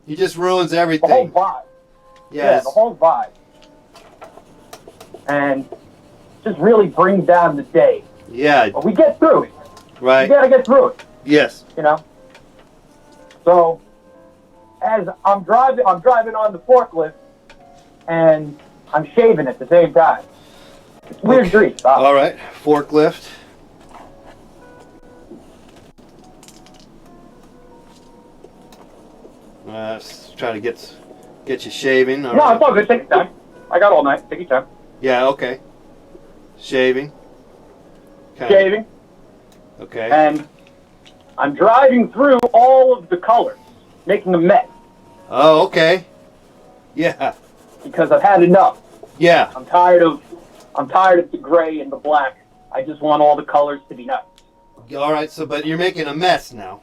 He just ruins The everything. whole vibe. Yes. The whole vibe. And just really brings down the day. Yeah. But we get through it. Right. You gotta get through it. Yes. You know? So as I'm driving on the forklift and I'm shaving at the same time. It's weird grease. All right. Forklift. Try to get you shaving. All No, right. it's all good. Take your time. I got all night. Take your time. Yeah. Okay. Shaving. Shaving. Okay. And I'm driving through all of the colors, making a mess. Oh, okay. Yeah. Because I've had enough. Yeah. I'm tired of the gray and the black. I just want all the colors to be nice. All right. So, but you're making a mess now.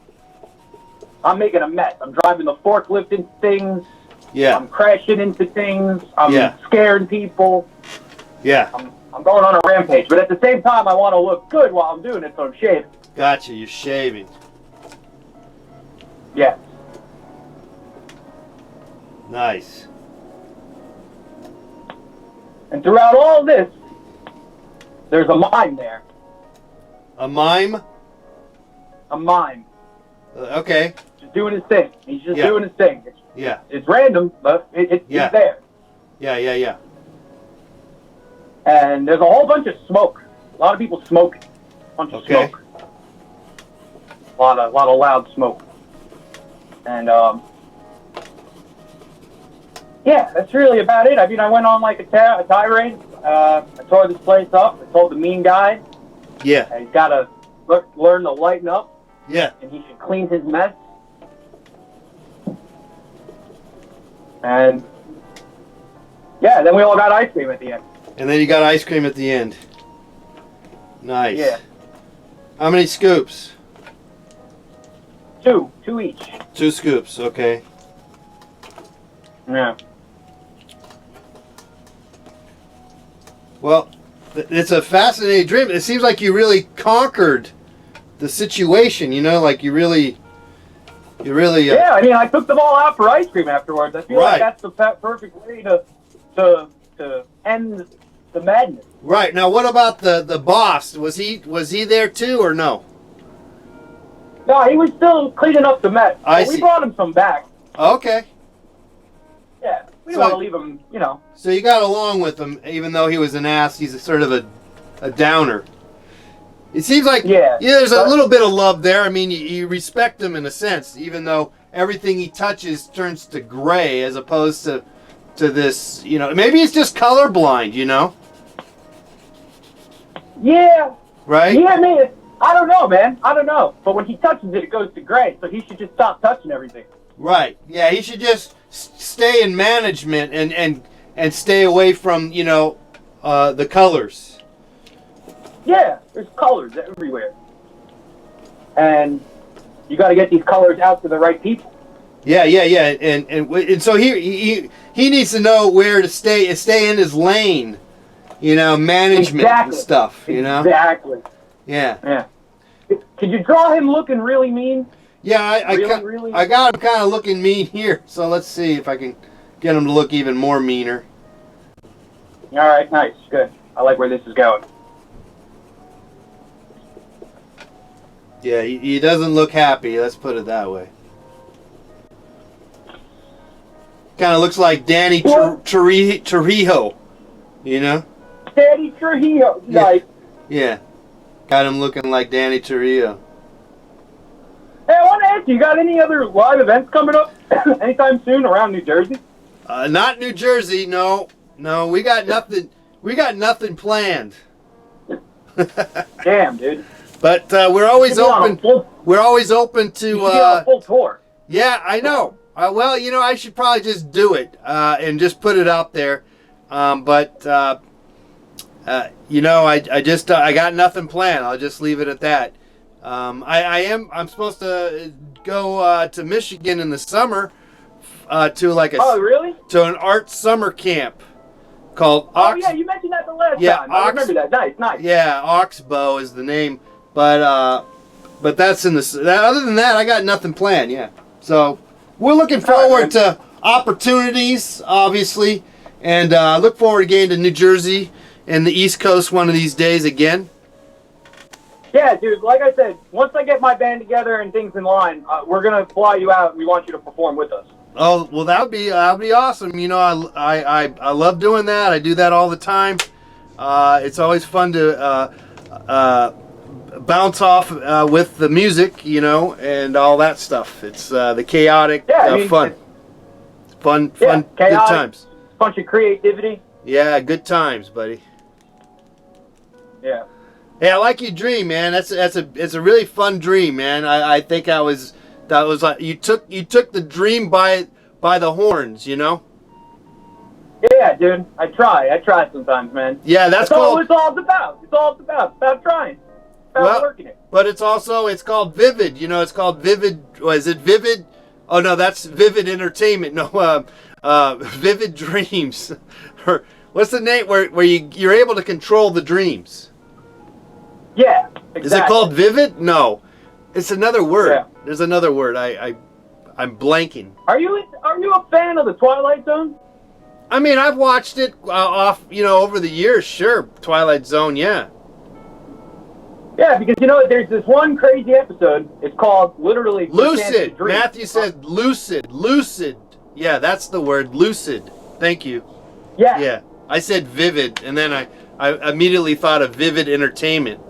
I'm making a mess. I'm driving the forklift into things. Yeah. I'm crashing into things. I'm Yeah. scaring people. Yeah. I'm going on a rampage. But at the same time, I want to look good while I'm doing it, so I'm shaving. Gotcha. You're shaving. Yeah. Nice. And throughout all this, there's a mime there. A mime? A mime. Okay. Just doing his thing. He's just Yeah. doing his thing. Yeah. It's random, but it's there. Yeah. And there's a whole bunch of smoke. A lot of people smoking. A bunch of smoke. A lot of loud smoke. And yeah, that's really about it. I mean, I went on like a tirade. I tore this place up. I told the mean guy. Yeah. That he's got to learn to lighten up. Yeah. And he should clean his mess. And yeah, then we all got ice cream at the end. And then you got ice cream at the end. Nice. Yeah. How many scoops? Two each. 2 scoops, okay. Yeah. Well, it's a fascinating dream. It seems like you really conquered the situation, you know, like you really... Yeah, I mean, I took them all out for ice cream afterwards. I feel like that's the perfect way to end the madness. Right. Now, what about the boss? Was he there too, or no? No, he was still cleaning up the mess. We brought him some back. Okay. Yeah, we don't want to leave him, you know. So you got along with him, even though he was an ass. He's a sort of a downer. It seems like there's a little bit of love there. I mean, you respect him in a sense, even though everything he touches turns to gray, as opposed to this. You know, maybe he's just colorblind. You know. Yeah. Right. Yeah, man. I don't know, man. I don't know. But when he touches it, it goes to gray. So he should just stop touching everything. Right. Yeah. He should just stay in management and stay away from the colors. Yeah, there's colors everywhere. And you got to get these colors out to the right people. Yeah. And so he needs to know where to stay in his lane, management and stuff, Exactly. Yeah. Could you draw him looking really mean? Yeah, I got him kind of looking mean here. So let's see if I can get him to look even more meaner. All right, nice, good. I like where this is going. Yeah, he doesn't look happy. Let's put it that way. Kind of looks like Danny Trujillo, Danny Trujillo, nice. Yeah, got him looking like Danny Trujillo. Hey, I want to ask you, got any other live events coming up anytime soon around New Jersey? Not New Jersey, no. We got nothing. We got nothing planned. Damn, dude. But we're always open. We're always open to. You should get on a full tour. Yeah, I know. Well, you know, I should probably just do it and just put it out there. You know, I got nothing planned. I'll just leave it at that. I'm supposed to go to Michigan in the summer to like a. Oh, really? To an art summer camp called Ox. Oh yeah, you mentioned that the last time. I remember that. Nice. Yeah, Oxbow is the name, but that's in the. Other than that, I got nothing planned. Yeah, so we're looking forward to opportunities, obviously, and look forward to getting to New Jersey and the East Coast one of these days again. Yeah, dude. Like I said, once I get my band together and things in line, we're gonna fly you out. And we want you to perform with us. Oh well, that'd be awesome. You know, I love doing that. I do that all the time. It's always fun to bounce off with the music, you know, and all that stuff. It's the chaotic fun, Chaotic, good times. Bunch of creativity. Yeah, good times, buddy. Yeah. Yeah, I like your dream, man. It's a really fun dream, man. I think that was like you took the dream by the horns, you know. Yeah, dude. I try sometimes, man. Yeah, that's all called. it's all about. It's all about trying. About working it. But it's called Vivid. You know, it's called Vivid. Is it Vivid? Oh no, that's Vivid Entertainment. No, Vivid Dreams. What's the name where you're able to control the dreams? Yeah, exactly. Is it called Vivid? No, it's another word. Yeah. There's another word. I'm blanking. Are you a fan of the Twilight Zone? I mean, I've watched it over the years. Sure, Twilight Zone. Yeah. Yeah, because there's this one crazy episode. It's called literally Lucid. Matthew said lucid. Lucid. Yeah, that's the word. Lucid. Thank you. Yeah. Yeah. I said Vivid, and then I immediately thought of Vivid Entertainment,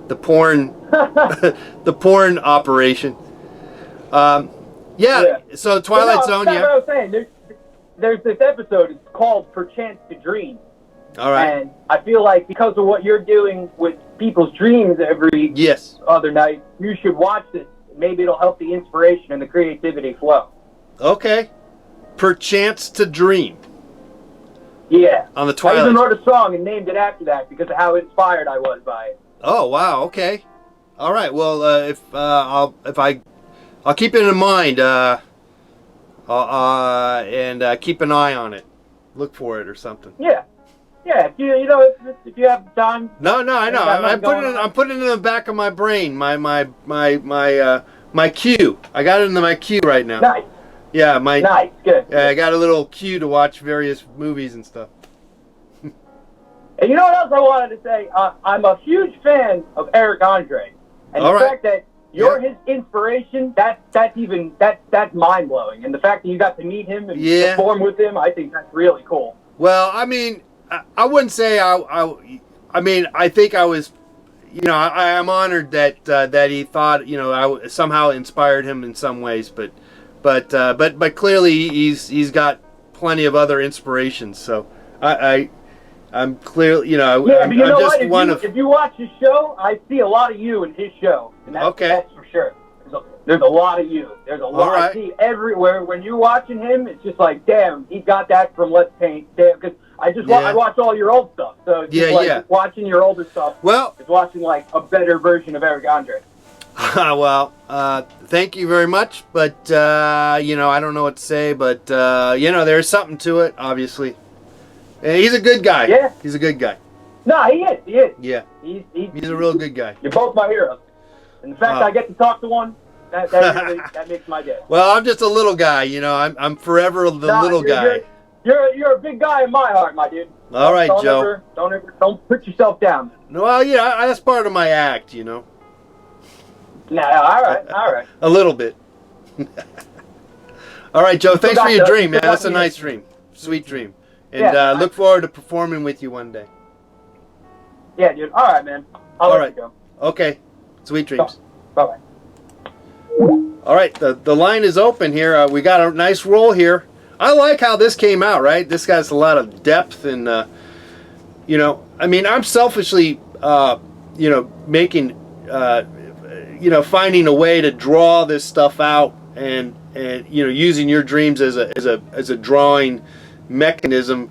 the porn, the porn operation. Yeah. So Twilight Zone. That's Yeah. what I was saying. There's this episode. It's called "Perchance to Dream." All right. And I feel like because of what you're doing with people's dreams every other night, you should watch this. Maybe it'll help the inspiration and the creativity flow. Okay. Perchance to Dream. Yeah. On the Twilight. I even wrote a song and named it after that because of how inspired I was by it. Oh wow. Okay. All right. Well, I'll keep it in mind. And keep an eye on it. Look for it or something. Yeah. Yeah, if you have time. No, I know. I'm putting it in the back of my brain. My queue. I got it in my queue right now. Nice. Yeah, nice, good. Yeah, I got a little queue to watch various movies and stuff. And you know what else I wanted to say? I'm a huge fan of Eric Andre, and the fact that you're his inspiration, that's mind blowing. And the fact that you got to meet him and perform with him, I think that's really cool. Well, I mean, I wouldn't say I mean, I think I was, I am honored that he thought, I somehow inspired him in some ways, but clearly he's got plenty of other inspirations. So I'm clearly, I'm just one of. If you watch his show, I see a lot of you in his show, and that's for sure. There's a lot of you. There's a lot. I see everywhere when you're watching him. It's just like, damn, he got that from Let's Paint. Damn, because I watch all your old stuff. So it's just watching your older stuff. Well, it's watching like a better version of Eric Andre. Well, thank you very much, but I don't know what to say, but there's something to it, obviously. He's a good guy. Yeah, he's a good guy. No, he is. He is. Yeah, he's a real good guy. You're both my heroes, and the fact I get to talk to one. That really makes my day. Well, I'm just a little guy, I'm forever the little guy. You're a big guy in my heart, my dude. All right, Joe. Don't put yourself down. Well, that's part of my act, Nah, all right. A little bit. All right, Joe. Thanks for your dream, man. That's a nice dream, sweet dream, and look forward to performing with you one day. Yeah, dude. All right, man. I'll let you go. Okay. Sweet dreams. Bye-bye. All right, the line is open here. We got a nice roll here. I like how this came out, right? This got a lot of depth and, You know, I mean, I'm selfishly, you know, making, you know, finding a way to draw this stuff out, and you know, using your dreams as a drawing mechanism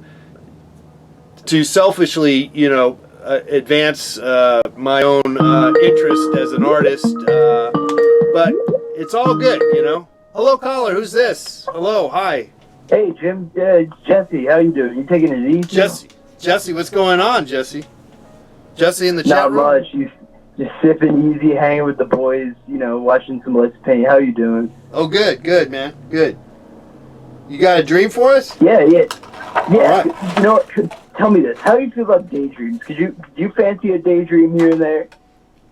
to selfishly, you know, advance my own interest as an artist. But it's all good, you know. Hello, caller. Who's this? Hello. Hi. Hey, Jim. It's Jesse. How you doing? You taking it easy? Jesse, what's going on, Jesse? Jesse in the chat room? Not much. You just sipping easy, hanging with the boys, you know, watching some Let's Paint. How you doing? Oh, good, man. Good. You got a dream for us? Yeah. Right. You know what? Tell me this. How do you feel about daydreams? Do you fancy a daydream here and there?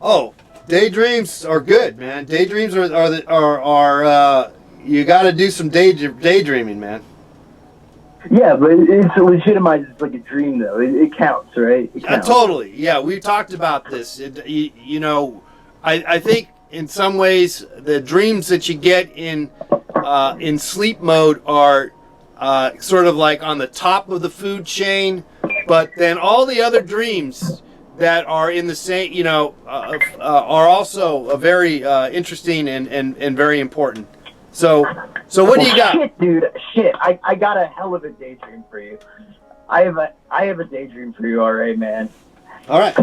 Oh, daydreams are good, man. Daydreams are you got to do some daydreaming, man. Yeah, but it's legitimized as like a dream, though. It counts, right? It counts. Totally. Yeah, we've talked about this. You know, I think in some ways the dreams that you get in sleep mode are sort of like on the top of the food chain, but then all the other dreams that are in the same, you know, are also very interesting and very important. So what do you got? Shit, dude. I got a hell of a daydream for you. I have a daydream for you, all right, man. All right.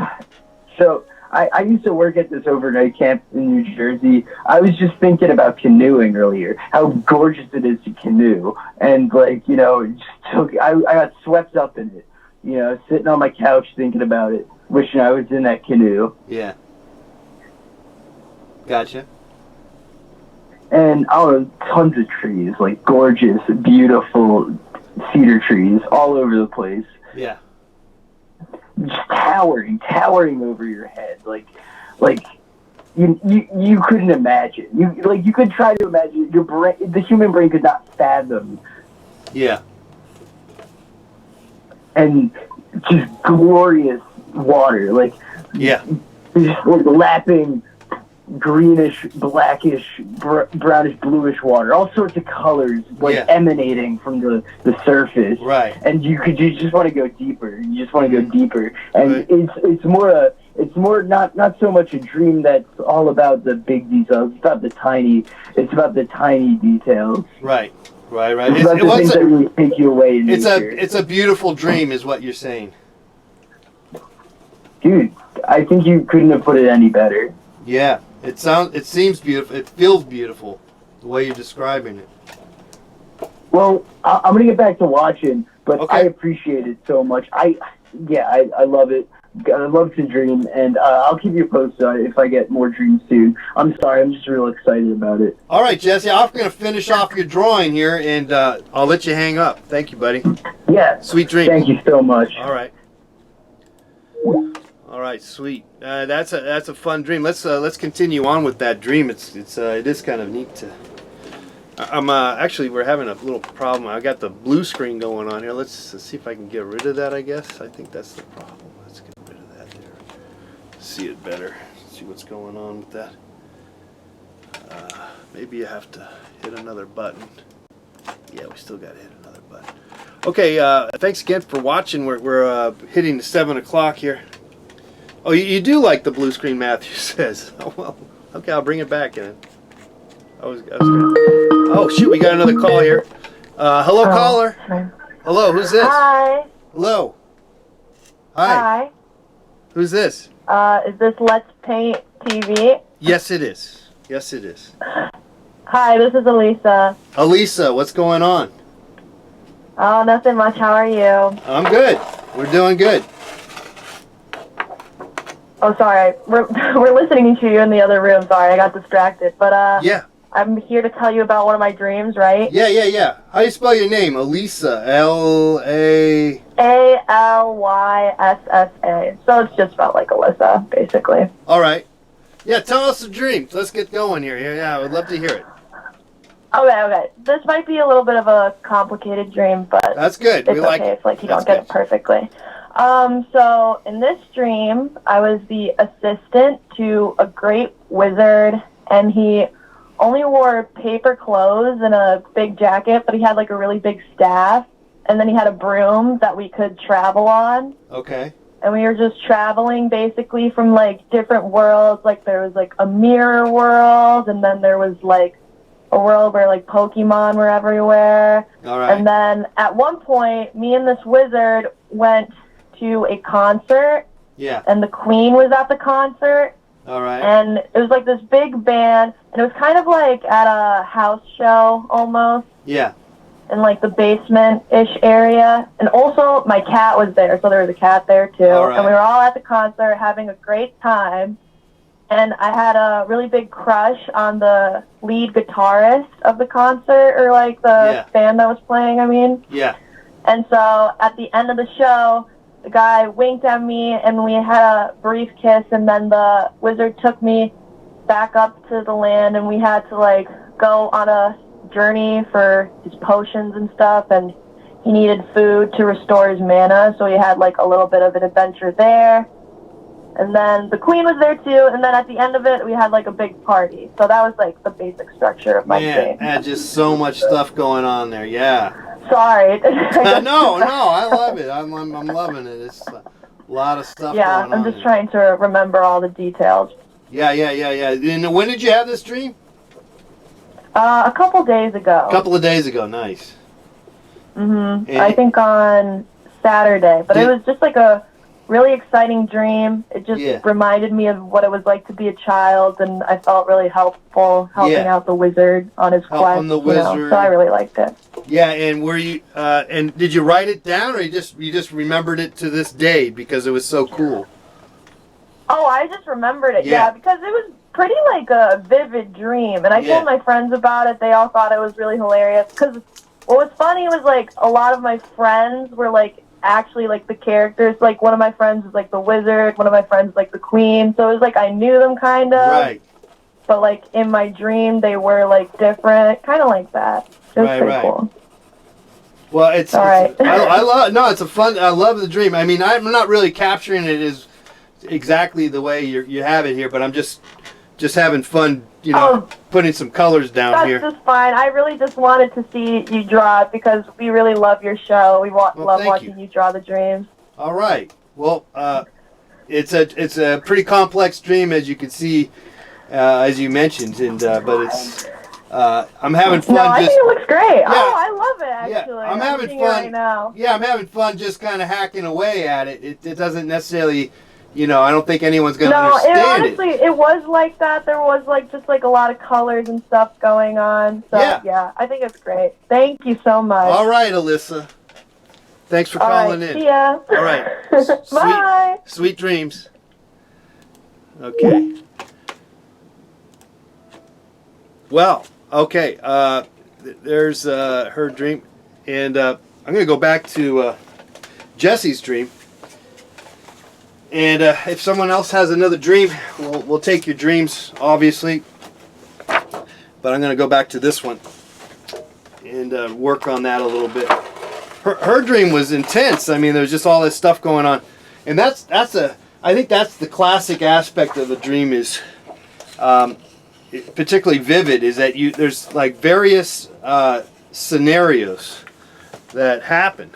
So I used to work at this overnight camp in New Jersey. I was just thinking about canoeing earlier, how gorgeous it is to canoe. And, like, you know, I got swept up in it, you know, sitting on my couch thinking about it, wishing I was in that canoe. Yeah. Gotcha. And, tons of trees, like gorgeous, beautiful cedar trees all over the place. Yeah. Just towering over your head, like you couldn't imagine. You could try to imagine. Your brain, the human brain, could not fathom. Yeah. And just glorious water, like yeah, just like lapping greenish, blackish, brownish, bluish water, all sorts of colors, like emanating from the surface. Right. And you just want to go deeper. You just want to go deeper. And it's more not so much a dream that's all about the big details. It's about the tiny details. Right. It's about the things that really take you away in nature. It's a beautiful dream, is what you're saying. Dude, I think you couldn't have put it any better. Yeah. It seems beautiful. It feels beautiful, the way you're describing it. Well, I'm gonna get back to watching, but okay. I appreciate it so much. I love it. I love to dream, and I'll keep you posted if I get more dreams soon. I'm sorry, I'm just real excited about it. All right, Jesse, I'm gonna finish off your drawing here, and I'll let you hang up. Thank you, buddy. Yeah. Sweet dreams. Thank you so much. All right. All right, sweet. That's a fun dream. Let's continue on with that dream. It is kind of neat to. I'm actually, we're having a little problem. I got the blue screen going on here. Let's see if I can get rid of that. I guess I think that's the problem. Let's get rid of that there. See it better. See what's going on with that. Maybe you have to hit another button. Yeah, we still got to hit another button. Okay. Thanks again for watching. We're hitting the 7 o'clock here. Oh, you do like the blue screen, Matthew says. Oh, well, okay, I'll bring it back in. Oh, shoot, we got another call here. Hello, caller. Hi. Hello, who's this? Hi. Hello. Hi. Who's this? Is this Let's Paint TV? Yes, it is. Yes, it is. Hi, this is Elisa. Elisa, what's going on? Oh, nothing much. How are you? I'm good. We're doing good. Oh, sorry. We're listening to you in the other room. Sorry, I got distracted. But yeah. I'm here to tell you about one of my dreams, right? Yeah. How do you spell your name? Elisa. L-A... A-L-Y-S-S-A. So it's just about like Alyssa, basically. All right. Yeah, tell us the dream. Let's get going here. Yeah, I would love to hear it. Okay. This might be a little bit of a complicated dream, but that's good. It's okay if like you don't get it perfectly. So in this dream, I was the assistant to a great wizard, and he only wore paper clothes and a big jacket, but he had like a really big staff. and then he had a broom that we could travel on. Okay. And we were just traveling basically from like different worlds. Like there was like a mirror world, and then there was like a world where like Pokemon were everywhere. All right. And then at one point, me and this wizard went to a concert. Yeah. And the Queen was at the concert. All right. And it was like this big band, and it was kind of like at a house show almost. Yeah. In like the basement-ish area. And also my cat was there, so there was a cat there too. All right. And we were all at the concert having a great time. And I had a really big crush on the lead guitarist of the concert, or like the band that was playing, I mean. Yeah. And so at the end of the show, the guy winked at me, and we had a brief kiss, and then the wizard took me back up to the land, and we had to like go on a journey for his potions and stuff, and he needed food to restore his mana, so he had like a little bit of an adventure there. And then the Queen was there too, and then at the end of it we had like a big party. So that was like the basic structure of my dream. Man, just so much stuff going on there. Yeah. Sorry. No, I love it. I'm loving it. It's a lot of stuff going on. Yeah, I'm just trying to remember all the details. Yeah. And when did you have this dream? A couple days ago. A couple of days ago. Nice. Mm-hmm. I think on Saturday. But it was just like a really exciting dream. It just reminded me of what it was like to be a child, and I felt really helpful helping out the wizard on his quest. On the wizard. So I really liked it. Yeah, and were you and did you write it down, or you just remembered it to this day because it was so cool? Oh, I just remembered it. Yeah, because it was pretty like a vivid dream, and I told my friends about it. They all thought it was really hilarious. Because what was funny was like a lot of my friends were like actually like the characters. Like one of my friends was like the wizard, one of my friends was like the queen. So it was like I knew them kind of. Right. But like in my dream, they were like different, kind of like that. It was pretty cool. Well, it's all right. I love it's a fun. I love the dream. I mean, I'm not really capturing it as exactly the way you have it here, but I'm just having fun, putting some colors down here. That's just fine. I really just wanted to see you draw it because we really love your show. We love watching you draw the dreams. All right. Well, it's a pretty complex dream, as you can see, as you mentioned, and but it's I'm having fun. No, I think it looks great. Yeah. Oh, I love it actually. Yeah, I'm having fun right now. Yeah, I'm having fun just kind of hacking away at it. It doesn't necessarily. I don't think anyone's going to understand it. No, honestly, it was like that. There was just a lot of colors and stuff going on. So, yeah, I think it's great. Thank you so much. All right, Alyssa. Thanks for calling in. See ya. All right. Bye. Sweet dreams. Okay. Well, okay. There's her dream. And I'm going to go back to Jesse's dream. And if someone else has another dream, we'll take your dreams, obviously. But I'm going to go back to this one and work on that a little bit. Her dream was intense. I mean, there was just all this stuff going on, and I think that's the classic aspect of a dream is, particularly vivid, is that there's like various scenarios that happen,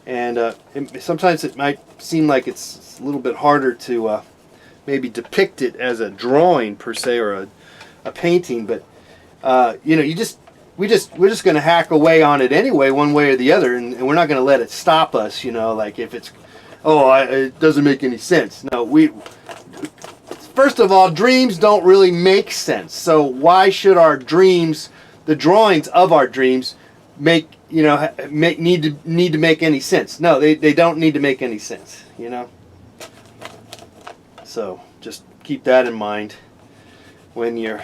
and sometimes it might seem like it's a little bit harder to maybe depict it as a drawing per se or a painting, but we're just going to hack away on it anyway, one way or the other, and we're not going to let it stop us. Like if it's it doesn't make any sense. No, first of all, dreams don't really make sense. So why should our dreams, the drawings of our dreams, need to make any sense? No, they don't need to make any sense. So just keep that in mind when you're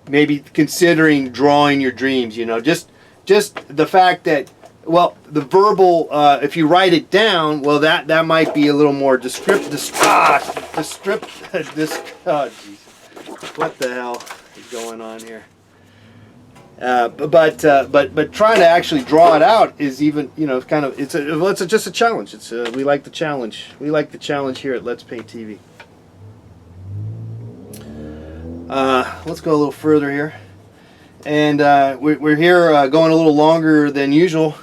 maybe considering drawing your dreams. Just the fact that, well, the verbal, if you write it down, well, that might be a little more descriptive. What the hell is going on here? But trying to actually draw it out is even, kind of, it's just a challenge. We like the challenge. We like the challenge here at Let's Paint TV. Let's go a little further here, and we're here going a little longer than usual.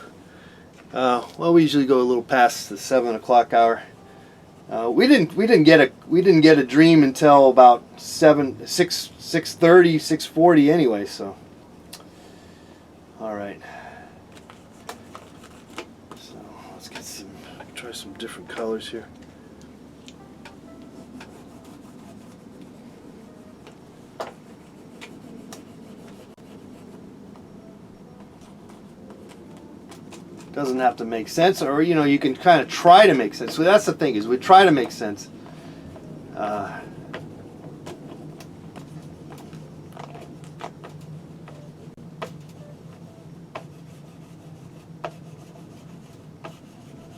Well, we usually go a little past the 7 o'clock hour. We didn't get a dream until about 6:30, 6:40 anyway. So, all right. So let's try some different colors here. Doesn't have to make sense, or you can kind of try to make sense. So that's the thing, is we try to make sense.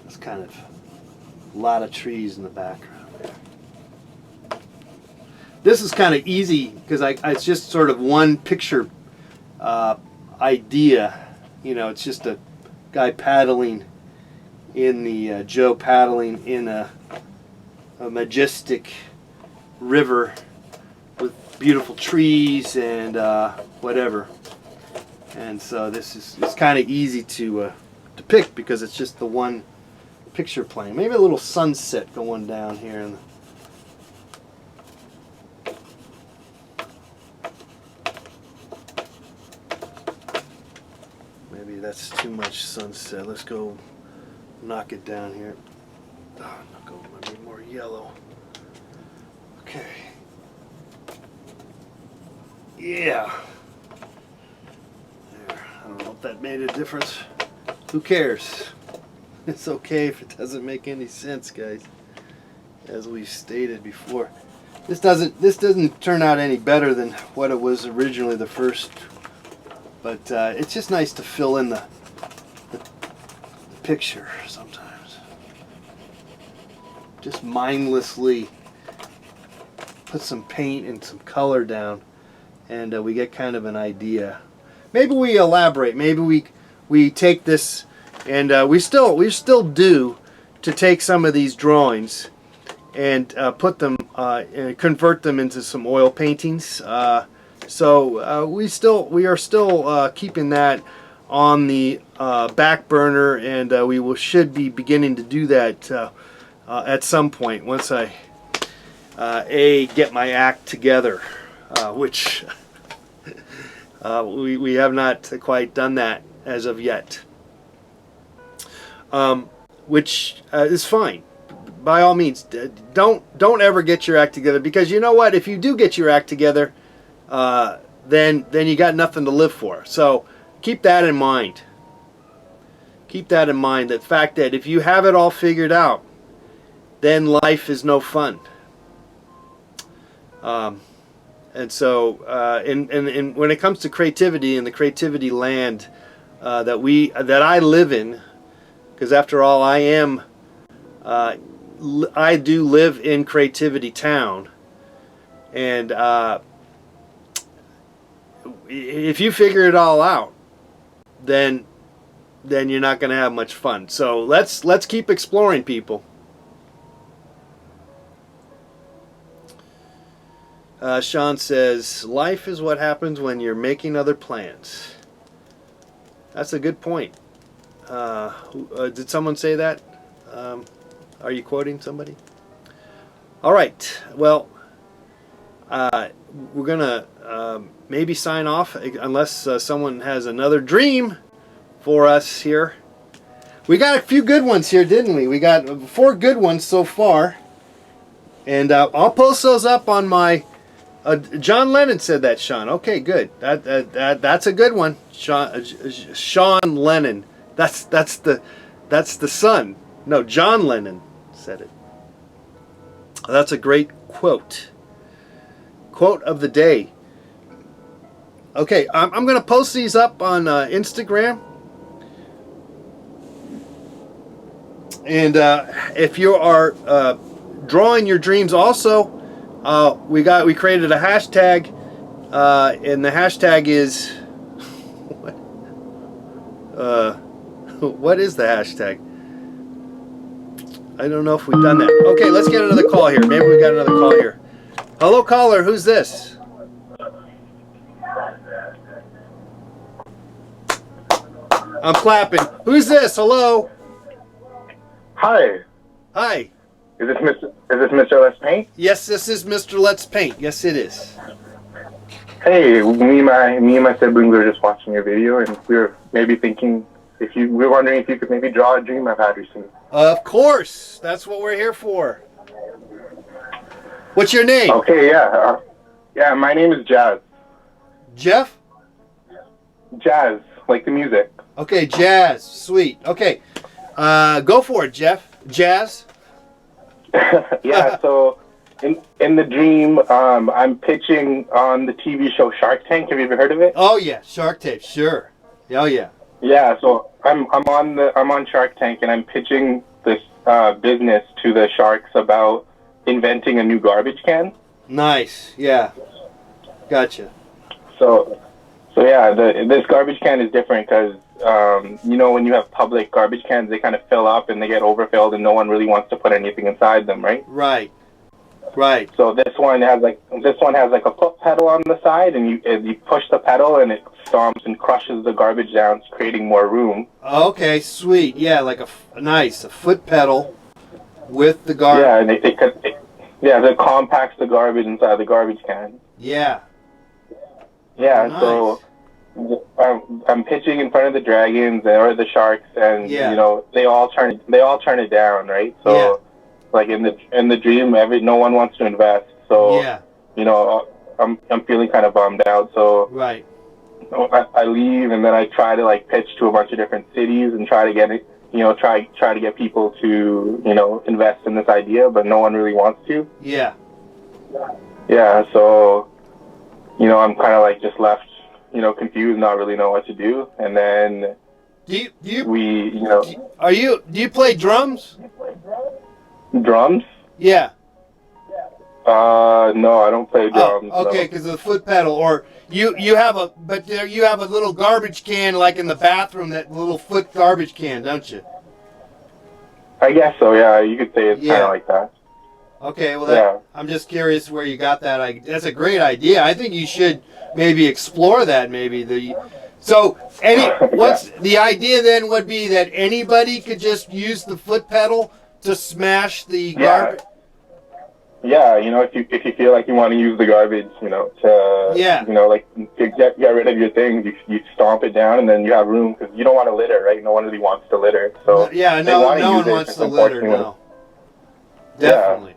It's kind of a lot of trees in the background there. This is kind of easy because it's just sort of one picture idea. It's just a guy paddling in the Joe paddling in a majestic river with beautiful trees and whatever. And so it's kind of easy to pick because it's just the one picture playing. Maybe a little sunset going down here in the that's too much sunset. Let's go knock it down here. Knock over maybe more yellow. Okay. Yeah. There. I don't know if that made a difference. Who cares? It's okay if it doesn't make any sense, guys. As we stated before, this doesn't turn out any better than what it was originally the first. But it's just nice to fill in the picture sometimes. Just mindlessly put some paint and some color down, and we get kind of an idea. Maybe we elaborate. Maybe we take this, and we still do to take some of these drawings and put them and convert them into some oil paintings. So we are still keeping that on the back burner, and we should be beginning to do that at some point once I get my act together, which we have not quite done that as of yet, which is fine. By all means, don't ever get your act together, because you know what? If you do get your act together, then you got nothing to live for. So keep that in mind. Keep that in mind. The fact that if you have it all figured out, then life is no fun. And so, and when it comes to creativity and the creativity land that I live in, because after all, I do live in Creativity Town, and if you figure it all out, then you're not going to have much fun. So let's keep exploring, people. Sean says, life is what happens when you're making other plans. That's a good point. Did someone say that? Are you quoting somebody? All right. Well, we're going to maybe sign off unless someone has another dream for us here. We got a few good ones here, didn't we? We got 4 good ones so far. And I'll post those up on my... John Lennon said that, Sean. Okay, good. That's a good one. Sean Lennon. That's the son. No, John Lennon said it. That's a great quote. Quote of the day. Okay, I'm going to post these up on Instagram. And if you are drawing your dreams also, we created a hashtag, and the hashtag is what is the hashtag? I don't know if we've done that. Okay, let's get another call here. Maybe we got another call here. Hello, caller. Who's this? I'm clapping. Who's this? Hello. Hi. Hi. Is this Mr. Let's Paint? Yes, this is Mr. Let's Paint. Yes, it is. Hey, me and my siblings were just watching your video, and we were maybe thinking we were wondering if you could maybe draw a dream I've had recently. Of course. That's what we're here for. What's your name? Okay, yeah. Yeah, my name is Jazz. Jeff? Jazz, like the music. Okay, Jazz. Sweet. Okay. Go for it, Jeff. Jazz? Yeah, so in the dream, I'm pitching on the TV show Shark Tank. Have you ever heard of it? Oh yeah, Shark Tank. Sure. Oh yeah. Yeah, so I'm on Shark Tank, and I'm pitching this business to the sharks about inventing a new garbage can. Nice. Yeah. Gotcha. So yeah, this garbage can is different because you know, when you have public garbage cans, they kind of fill up and they get overfilled, and no one really wants to put anything inside them, right? Right. Right. So this one has like a foot pedal on the side, and you push the pedal, and it stomps and crushes the garbage down, creating more room. Okay. Sweet. Yeah, like a foot pedal with the garbage. Yeah, and it compacts the garbage inside the garbage can. Yeah. Yeah. Nice. So I'm pitching in front of the dragons or the sharks, and Yeah. you know, they all turn it down, right? So Yeah. like in the dream, no one wants to invest. So Yeah. you know, I'm feeling kind of bummed out. So Right. I leave, and then I try to like pitch to a bunch of different cities and try to get it, you know, try to get people to, you know, invest in this idea, but no one really wants to. Yeah. Yeah. So you know, I'm kind of like just left, you know, confused, not really know what to do. And then Do you do you play drums? Drums? Yeah. No, I don't play drums. Oh, okay, because of the foot pedal, or you have a little garbage can like in the bathroom, that little foot garbage can, don't you? I guess so. Yeah, you could say it's kind Yeah. of like that. Okay, well, Yeah. I'm just curious where you got that. That's a great idea. I think you should maybe explore that. Maybe what's the idea then would be that anybody could just use the foot pedal to smash the garbage. Yeah, you know, if you feel like you want to use the garbage, you know, you know, like to get rid of your things, you stomp it down, and then you have room, because you don't want to litter, right? No one really wants to litter. So yeah, no one wants to litter. No, definitely.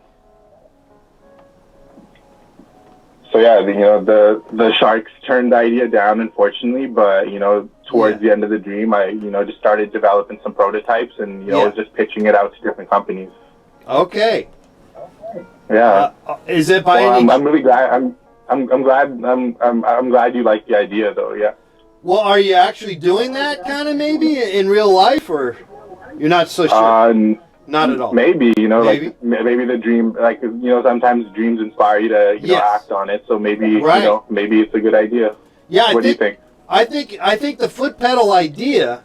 So yeah, you know, the sharks turned the idea down, unfortunately, but you know, towards the end of the dream, I, you know, just started developing some prototypes, and you know, was just pitching it out to different companies. Okay. Yeah. Is it by any? I'm really glad. I'm glad you like the idea, though. Yeah. Well, are you actually doing that kind of maybe in real life, or you're not so sure? Not at all. Maybe, you know, Maybe. like maybe the dream, like, you know, sometimes dreams inspire you to, you know, act on it. So maybe, you know, maybe it's a good idea. Yeah. What do you think? I think the foot pedal idea,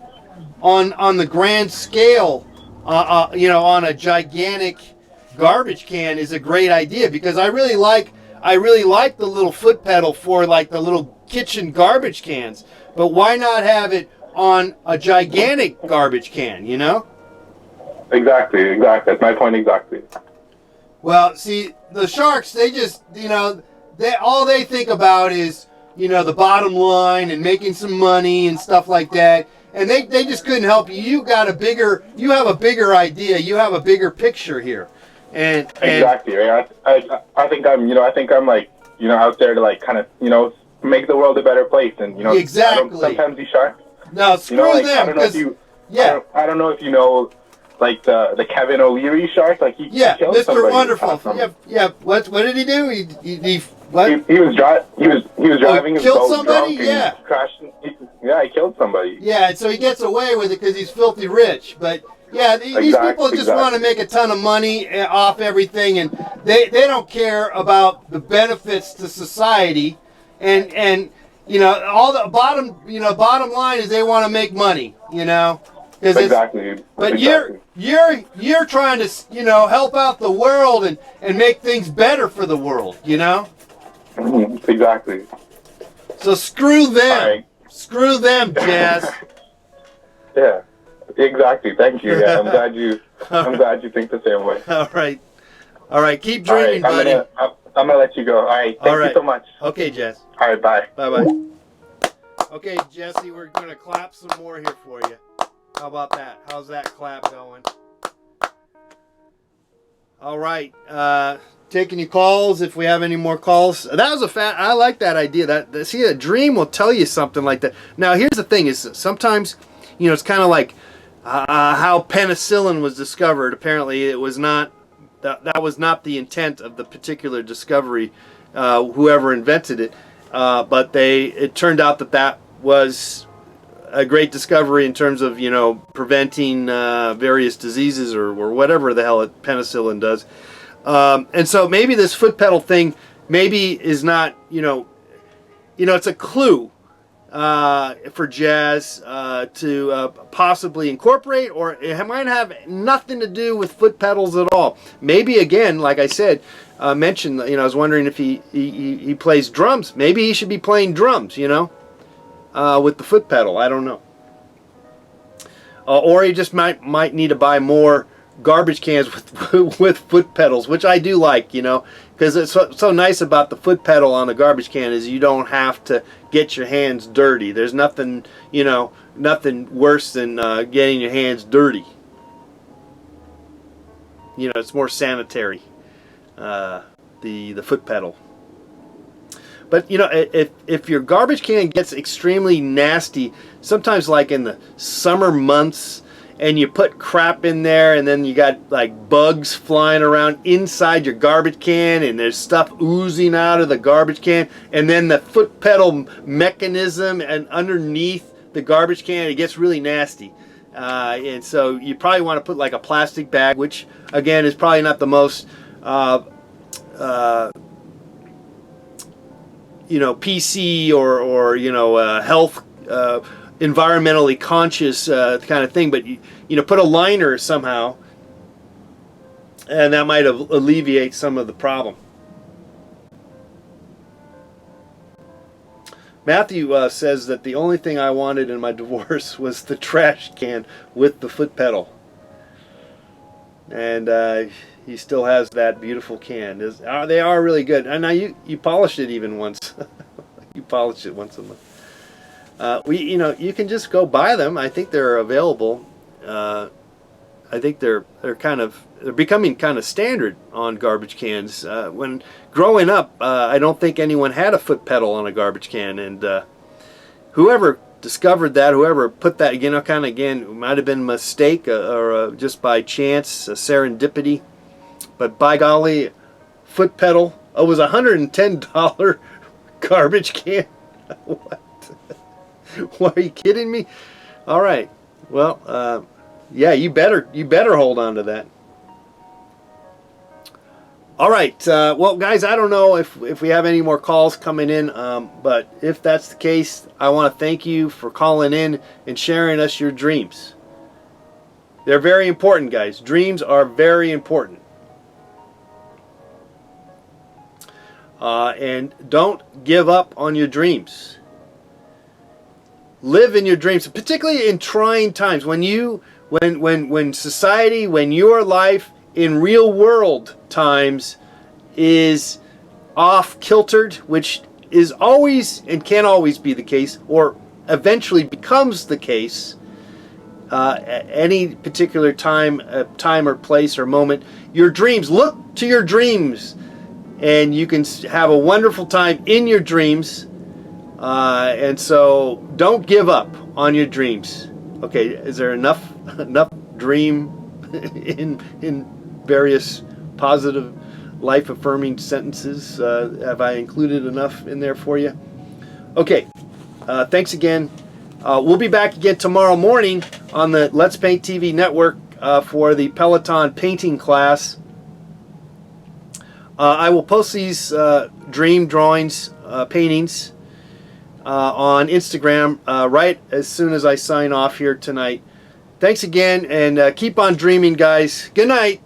on the grand scale, you know, on a gigantic garbage can is a great idea, because I really like the little foot pedal for like the little kitchen garbage cans. But why not have it on a gigantic garbage can? You know. Exactly. That's my point exactly. Well, see, the sharks, they just, you know, all they think about is, you know, the bottom line and making some money and stuff like that. And they just couldn't help you. You have a bigger idea. You have a bigger picture here. And exactly, right? I think I'm like, you know, out there to like kind of, you know, make the world a better place. And, you know, exactly. Sometimes these sharks. No, screw you know, like, them. I don't know if you know, like the Kevin O'Leary shark, like he killed Mr. somebody. Wonderful. Yeah. What did he do? He was driving his killed boat somebody. drunk and crashed. He killed somebody. Yeah, and so he gets away with it because he's filthy rich. But yeah, these people just want to make a ton of money off everything, and they don't care about the benefits to society, and you know, all the bottom line is they want to make money. You know. Exactly. But you're trying to, you know, help out the world and make things better for the world, you know? Exactly. So screw them. Right. Screw them, Jazz. Yeah, exactly. Thank you. Yeah, I'm glad you think the same way. All right. Keep dreaming, buddy. I'm gonna let you go. All right. Thank you so much. Okay, Jess. All right. Bye. Bye. Okay, Jesse, we're gonna clap some more here for you. How about that? How's that clap going? All right. Taking your calls if we have any more calls. That was I like that idea. See, a dream will tell you something like that. Now, here's the thing: is sometimes, it's kind of like how penicillin was discovered. Apparently, it was not. That was not the intent of the particular discovery, whoever invented it. But it turned out that was a great discovery in terms of preventing various diseases or whatever the hell penicillin does. And so maybe this foot pedal thing is not it's a clue for Jazz to possibly incorporate, or it might have nothing to do with foot pedals at all. Maybe, again, like I said, mentioned, I was wondering if he plays drums. Maybe he should be playing drums, with the foot pedal. I don't know. Or he just might need to buy more garbage cans with foot pedals, which I do like, because it's so nice about the foot pedal on the garbage can is you don't have to get your hands dirty. There's nothing, nothing worse than getting your hands dirty. It's more sanitary, the foot pedal. But if your garbage can gets extremely nasty, sometimes like in the summer months, and you put crap in there, and then you got like bugs flying around inside your garbage can, and there's stuff oozing out of the garbage can, and then the foot pedal mechanism and underneath the garbage can, it gets really nasty. And so you probably want to put like a plastic bag, which again is probably not the most PC or health environmentally conscious kind of thing, but put a liner somehow, and that might alleviate some of the problem. Matthew says that the only thing I wanted in my divorce was the trash can with the foot pedal, and he still has that beautiful can. They are really good. And now you polished it even once. You polished it once a month. You can just go buy them. I think they're available. I think they're becoming kind of standard on garbage cans. When growing up, I don't think anyone had a foot pedal on a garbage can, and whoever discovered that, whoever put that, it might have been a mistake or just by chance, a serendipity. But by golly, foot pedal. It was $110 garbage can. What? Why, are you kidding me? All right. Well, yeah, you better hold on to that. All right. Well, guys, I don't know if we have any more calls coming in, but if that's the case, I want to thank you for calling in and sharing us your dreams. They're very important, guys. Dreams are very important. And don't give up on your dreams. Live in your dreams, particularly in trying times when society, when your life in real world times is off kiltered, which is always and can always be the case, or eventually becomes the case at any particular time or place or moment. Your dreams, look to your dreams, and you can have a wonderful time in your dreams. And so don't give up on your dreams. Okay, is there enough dream in various positive life affirming sentences? Have I included enough in there for you? Okay, thanks again. We'll be back again tomorrow morning on the Let's Paint TV network for the Peloton-Painting Class. I will post these dream drawings, paintings, on Instagram right as soon as I sign off here tonight. Thanks again, and keep on dreaming, guys. Good night.